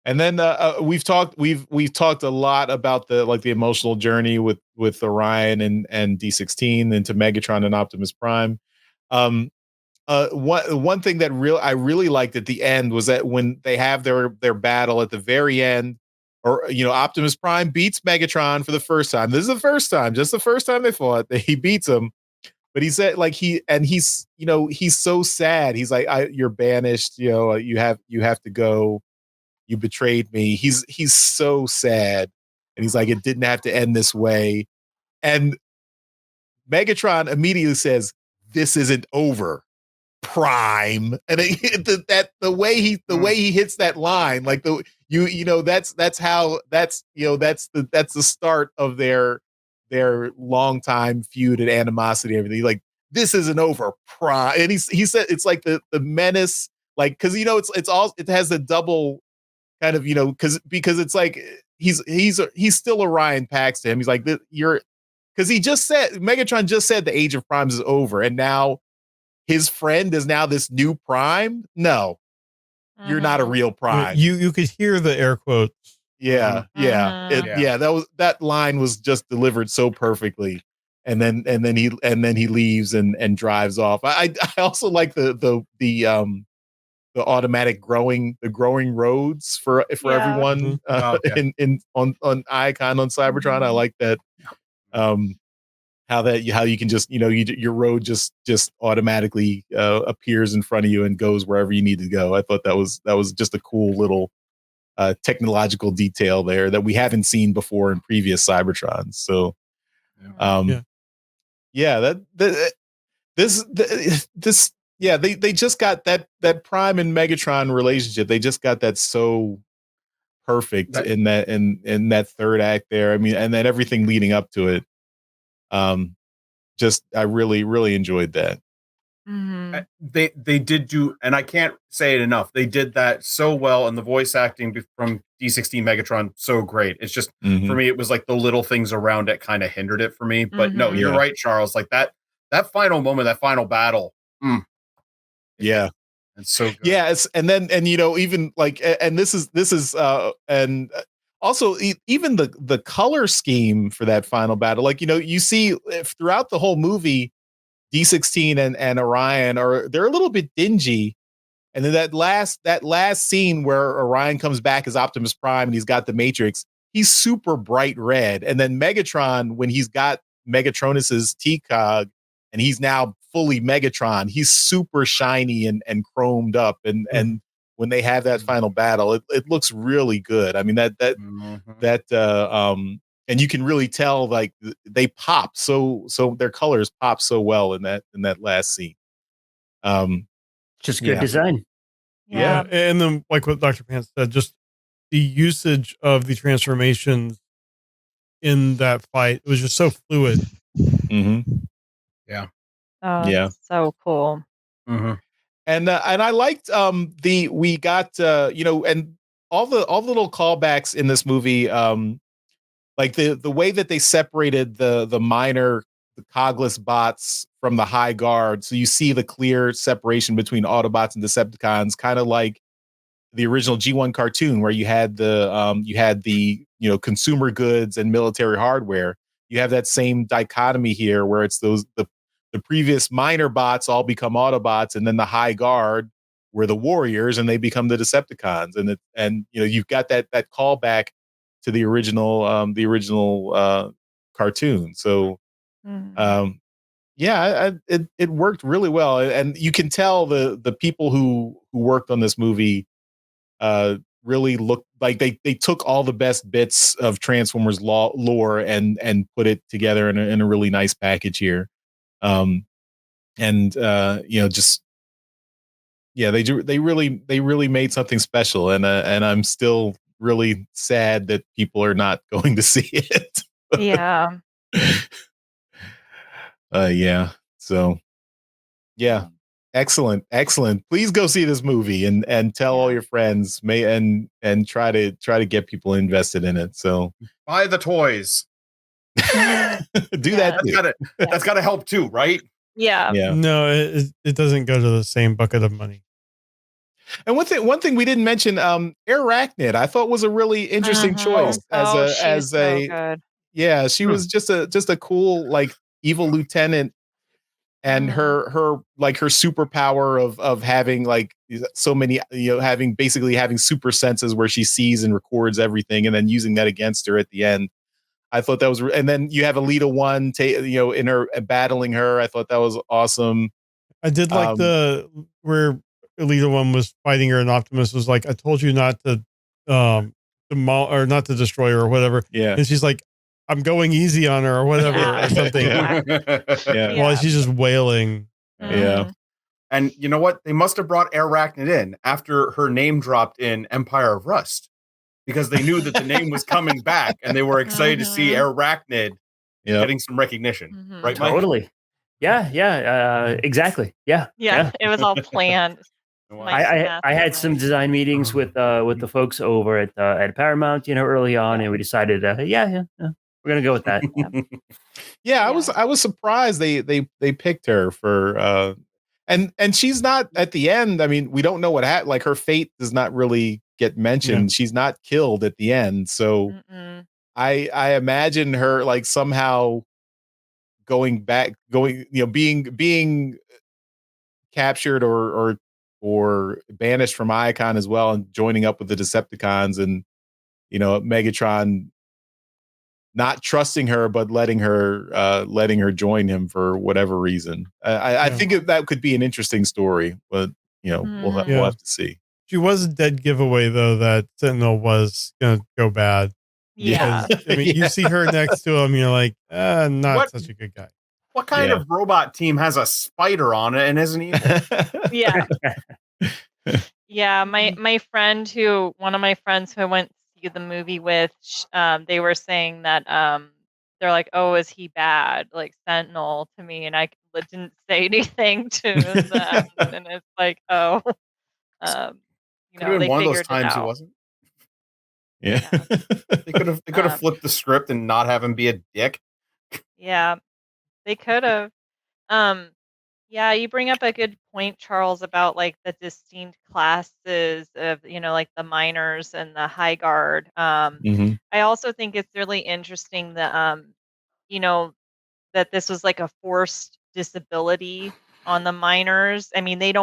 And then we've talked a lot about the emotional journey with Orion and D16 into Megatron and Optimus Prime. One thing that I really liked at the end was that when they have their battle at the very end, or Optimus Prime beats Megatron for the first time. This is the first time, just the first time they fought. He beats him, but he said he's so sad. He's like, "You're banished. You have to go. You betrayed me." He's so sad, and he's like, "It didn't have to end this way." And Megatron immediately says, "This isn't over, Prime." And the way he hits that line, like that's the start of their longtime feud and animosity and everything. Like, this isn't over, Prime. And he said it's like the menace, like, because it has the double kind of, because it's like he's still Orion Pax to him. He's like, because Megatron just said the age of primes is over, and now his friend is now this new Prime. No, you're not a real Prime. You could hear the air quotes. Yeah. That line was just delivered so perfectly. And then he leaves and drives off. I also like the automatic growing roads for everyone on Icon on Cybertron. I like that. How you can just your road just automatically appears in front of you and goes wherever you need to go. I thought that was just a cool little technological detail there that we haven't seen before in previous Cybertrons. So they just got that Prime and Megatron relationship. They just got that so perfect in that third act there. I mean, and then everything leading up to it. I really, really enjoyed that. They did do, and I can't say it enough. They did that so well, and the voice acting from D16 Megatron so great. It's just for me, it was like the little things around it kind of hindered it for me. But no, you're right, Charles. Like that final moment, that final battle. Yeah. It's so good. Yeah, even like, and this is and also even the color scheme for that final battle, like, you see throughout the whole movie, D16 and Orion they're a little bit dingy, and then that last scene where Orion comes back as Optimus Prime and he's got the Matrix, he's super bright red, and then Megatron, when he's got Megatronus's T-Cog and he's now fully Megatron, he's super shiny and chromed up, and when they have that final battle, it looks really good. I mean, and you can really tell, like, they pop so their colors pop so well in that last scene. Just good design. Yeah. And then, like what Dr. Pants said, just the usage of the transformations in that fight, it was just so fluid. Yeah. Oh, so cool. And I liked we got and all the little callbacks in this movie, like the way that they separated the minor, the cogless bots from the high guard, so you see the clear separation between Autobots and Decepticons, kind of like the original G1 cartoon, where you had the consumer goods and military hardware. You have that same dichotomy here, where it's the previous minor bots all become Autobots, and then the high guard were the warriors, and they become the Decepticons. And you've got that callback to the original cartoon. So it worked really well, and you can tell the people who worked on this movie really looked like they took all the best bits of Transformers lore and put it together in a really nice package here. They really made something special, and I'm still really sad that people are not going to see it. So excellent. Please go see this movie and tell all your friends, and try to get people invested in it. So buy the toys. Do that. That's gotta help too, right? Yeah. No, it doesn't go to the same bucket of money. And one thing we didn't mention, Arachnid, I thought was a really interesting choice as so good. yeah, she was just a cool like evil lieutenant, and her superpower of having like so many, having super senses where she sees and records everything, and then using that against her at the end. I thought that was, and then you have Elita-One, in her battling her. I thought that was awesome. I did like where Elita-One was fighting her, and Optimus was like, "I told you not to, or not to destroy her or whatever." Yeah, and she's like, "I'm going easy on her or whatever or something." Yeah. Well, she's just wailing. Yeah. And you know what? They must have brought Arachnid in after her name dropped in Empire of Rust, because they knew that the name was coming back, and they were excited to see Arachnid getting some recognition. Right, Mike? Totally. Yeah. Exactly. Yeah. It was all planned. I had some design meetings with the folks over at Paramount, early on, and we decided, we're gonna go with that. I was surprised they picked her for and she's not at the end. I mean, we don't know what happened. Like her fate does not really get mentioned. She's not killed at the end, so I imagine her like somehow being captured or banished from Icon as well, and joining up with the Decepticons, and Megatron not trusting her but letting her join him for whatever reason. I think that could be an interesting story, but we'll have to see. She was a dead giveaway though that Sentinel was gonna go bad. Yeah. I mean, you see her next to him, you're like, not such a good guy. What kind of robot team has a spider on it and isn't evil? Yeah. Yeah. One of my friends who I went to see the movie with, they were saying that they're like, "Oh, is he bad?" Like Sentinel to me, and I didn't say anything to them, and it's like, oh, could have been one of those times he wasn't. Yeah. They could have flipped the script and not have him be a dick. Yeah, they could have. Yeah, you bring up a good point, Charles, about like the distinct classes of, like the miners and the high guard. I also think it's really interesting that, that this was like a forced disability on the miners. I mean, they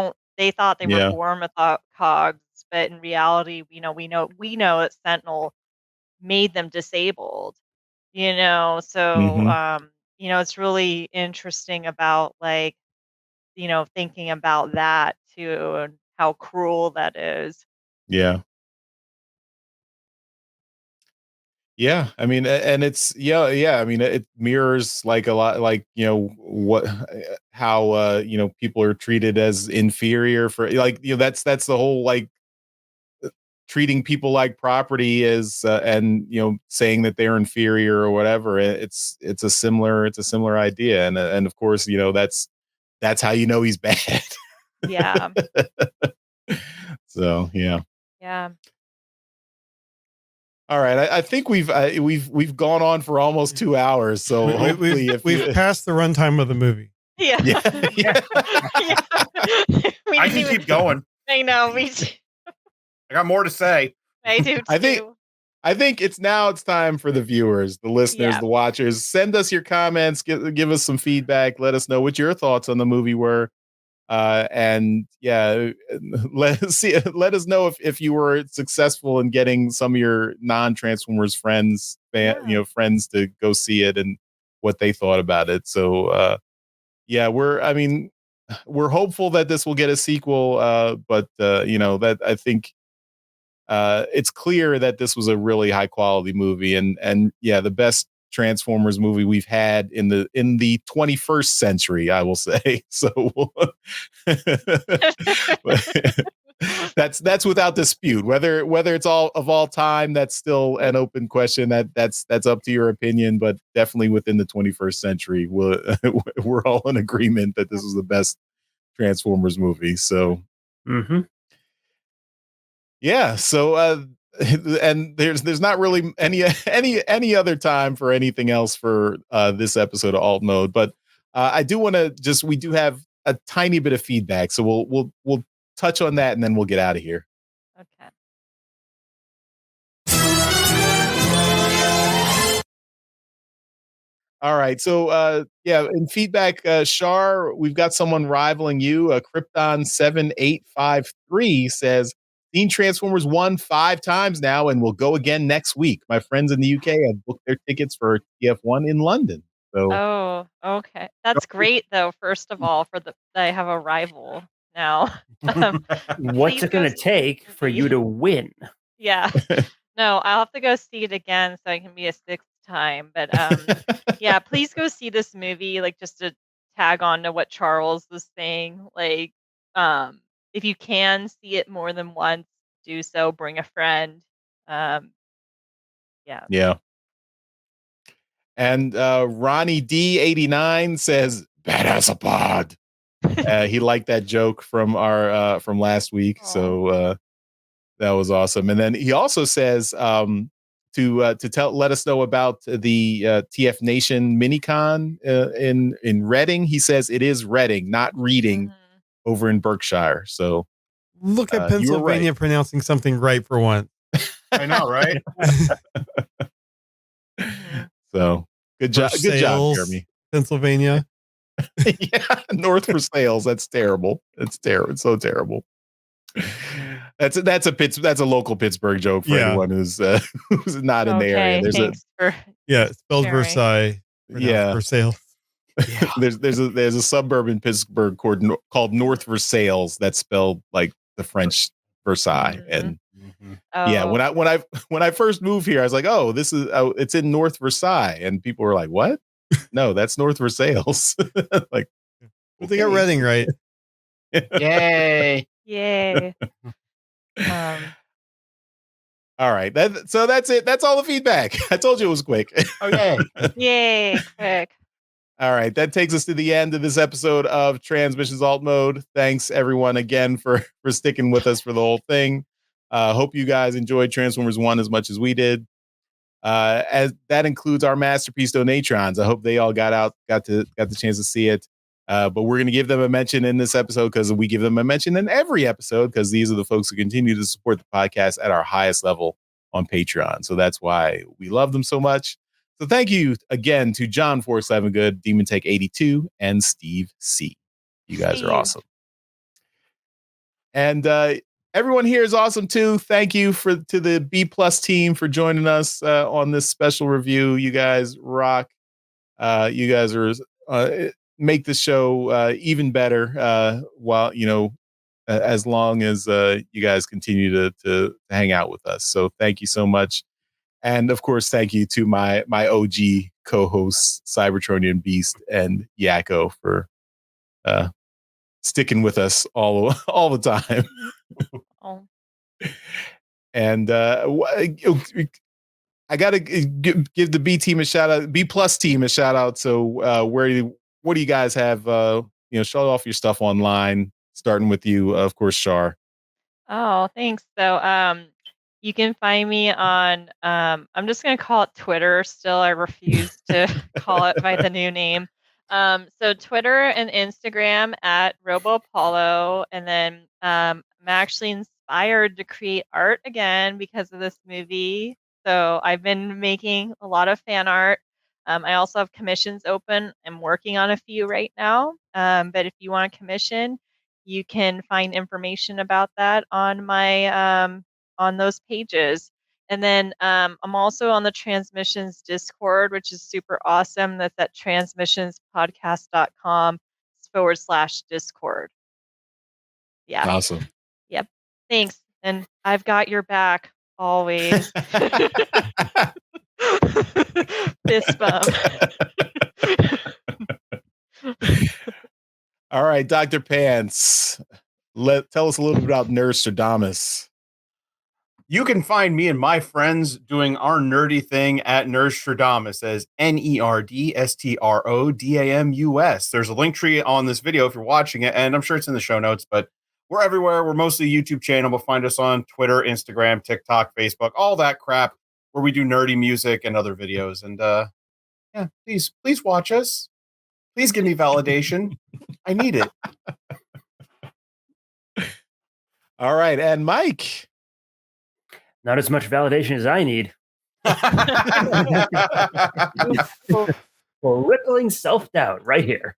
thought they were born without cogs, but in reality, we know that Sentinel made them disabled, so, it's really interesting about like, thinking about that too, and how cruel that is. Yeah. Yeah, I mean, and it's I mean, it mirrors like a lot, like how people are treated as inferior for like that's the whole like treating people like property as and saying that they're inferior or whatever. It's a similar idea, and of course that's how he's bad. Yeah. So yeah. Yeah. All right, I think we've gone on for almost 2 hours, so hopefully we've passed the runtime of the movie. Yeah. Yeah. I can keep going. I know. Me too. I got more to say. I do too. I think it's time for the viewers, the listeners, the watchers. Send us your comments, give us some feedback. Let us know what your thoughts on the movie were. And let us know if you were successful in getting some of your non-Transformers friends to go see it and what they thought about it. So we're hopeful that this will get a sequel, but that I think it's clear that this was a really high quality movie, and the best Transformers movie we've had in the 21st century, I will say. So that's without dispute. Whether it's all of all time, that's still an open question. That's up to your opinion, but definitely within the 21st century, we're all in agreement that this is the best Transformers movie. So so and there's not really any other time for anything else for this episode of Alt Mode, but I do want to we do have a tiny bit of feedback, so we'll touch on that and then we'll get out of here. Okay. All right. So in feedback, Shar, we've got someone rivaling you. Krypton7853 says, seen Transformers 1 5 times now and will go again next week. My friends in the UK have booked their tickets for TF1 in London. So Oh, okay. That's great though, first of all, I have a rival now. What's Please it go going to see this take for movie. you to win? Yeah. No, I'll have to go see it again so I can be a sixth time. But yeah, please go see this movie. Like just to tag on to what Charles was saying. Like, if you can see it more than once, do so. Bring a friend. Um, yeah. yeah. And Ronnie D89 says, badass a pod. He liked that joke from our from last week. Aw. So that was awesome. And then he also says to let us know about the TF Nation minicon in Reading. He says it is Reading, not Reading, over in Berkshire. So Look at you were Pennsylvania right. pronouncing something right for once. I know, right? So good job, Jeremy. Pennsylvania. Yeah, North for sales. That's terrible. It's terrible. It's so terrible. That's a local Pittsburgh joke for anyone who's not in the area. There's spelled sharing. Versailles. For sale. Yeah. there's a suburb in Pittsburgh called North Versailles that's spelled like the French Versailles. And yeah, when I first moved here, I was like, oh, this is it's in North Versailles, and people were like, what? No, that's North Versailles. Like, well, they got Reading right. Yay! Yay! All right, so that's it. That's all the feedback. I told you it was quick. Okay. Yay! Quick. All right, that takes us to the end of this episode of Transmissions Alt Mode. Thanks everyone again for sticking with us for the whole thing. Hope you guys enjoyed Transformers 1 as much as we did. As that includes our masterpiece Donatrons. I hope they all got the chance to see it. But we're going to give them a mention in this episode because we give them a mention in every episode because these are the folks who continue to support the podcast at our highest level on Patreon. So that's why we love them so much. So thank you again to John 47 Good, Demon Take 82, and Steve C. You guys are awesome. And everyone here is awesome too. Thank you to the B+ team for joining us on this special review. You guys rock. You guys are make the show even better. While as long as you guys continue to hang out with us. So thank you so much. And of course, thank you to my OG co-hosts, Cybertronian Beast and Yakko, for sticking with us all the time. Oh. And I gotta give the B team a shout out, B+ team a shout out. So what do you guys have? Show off your stuff online, starting with you, of course, Shar. Oh, thanks. So, you can find me on, I'm just going to call it Twitter still. I refuse to call it by the new name. So Twitter and Instagram at RoboPaulo. And then I'm actually inspired to create art again because of this movie. So I've been making a lot of fan art. I also have commissions open. I'm working on a few right now. But if you want a commission, you can find information about that on my on those pages. And then I'm also on the Transmissions Discord, which is super awesome. That's at transmissionspodcast.com/Discord. Yeah. Awesome. Yep. Thanks. And I've got your back always. Fist bump. All right, Dr. Pants, tell us a little bit about Nerdstrodamus. You can find me and my friends doing our nerdy thing at Nerdstrodamus as NERDSTRODAMUS. There's a link tree on this video if you're watching it, and I'm sure it's in the show notes, but we're everywhere. We're mostly a YouTube channel, but find us on Twitter, Instagram, TikTok, Facebook, all that crap where we do nerdy music and other videos. And yeah, please watch us. Please give me validation. I need it. All right. And Mike. Not as much validation as I need. For rippling self-doubt right here.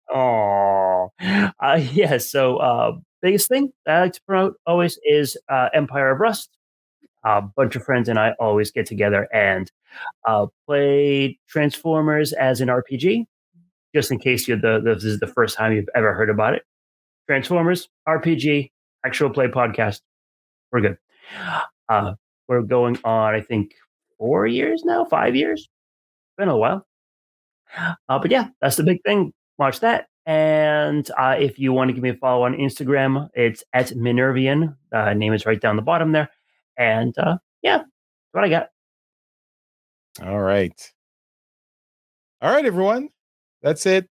Oh, yeah. So, biggest thing that I like to promote always is Empire of Rust. A bunch of friends and I always get together and play Transformers as an RPG. Just in case this is the first time you've ever heard about it. Transformers, RPG, actual play podcast. We're good. We're going on, I think, 4 years now, 5 years. Been a while. But yeah, that's the big thing. Watch that. And if you want to give me a follow on Instagram, it's at Minervian. Name is right down the bottom there. And yeah, that's what I got. All right. All right, everyone. That's it.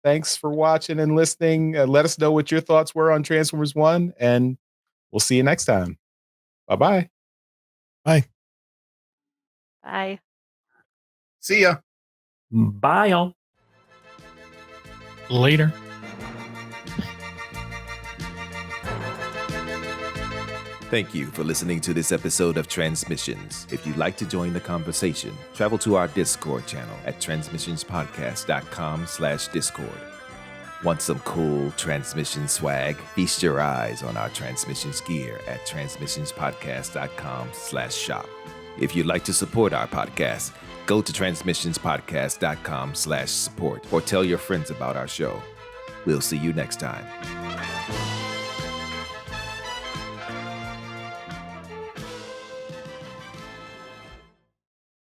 Thanks for watching and listening. Let us know what your thoughts were on Transformers 1, and we'll see you next time. Bye-bye. Bye. Bye. See ya. Bye, y'all. Later. Thank you for listening to this episode of Transmissions. If you'd like to join the conversation, travel to our Discord channel at transmissionspodcast.com/Discord. Want some cool transmission swag? Feast your eyes on our transmissions gear at transmissionspodcast.com/shop. If you'd like to support our podcast, go to transmissionspodcast.com/support or tell your friends about our show. We'll see you next time.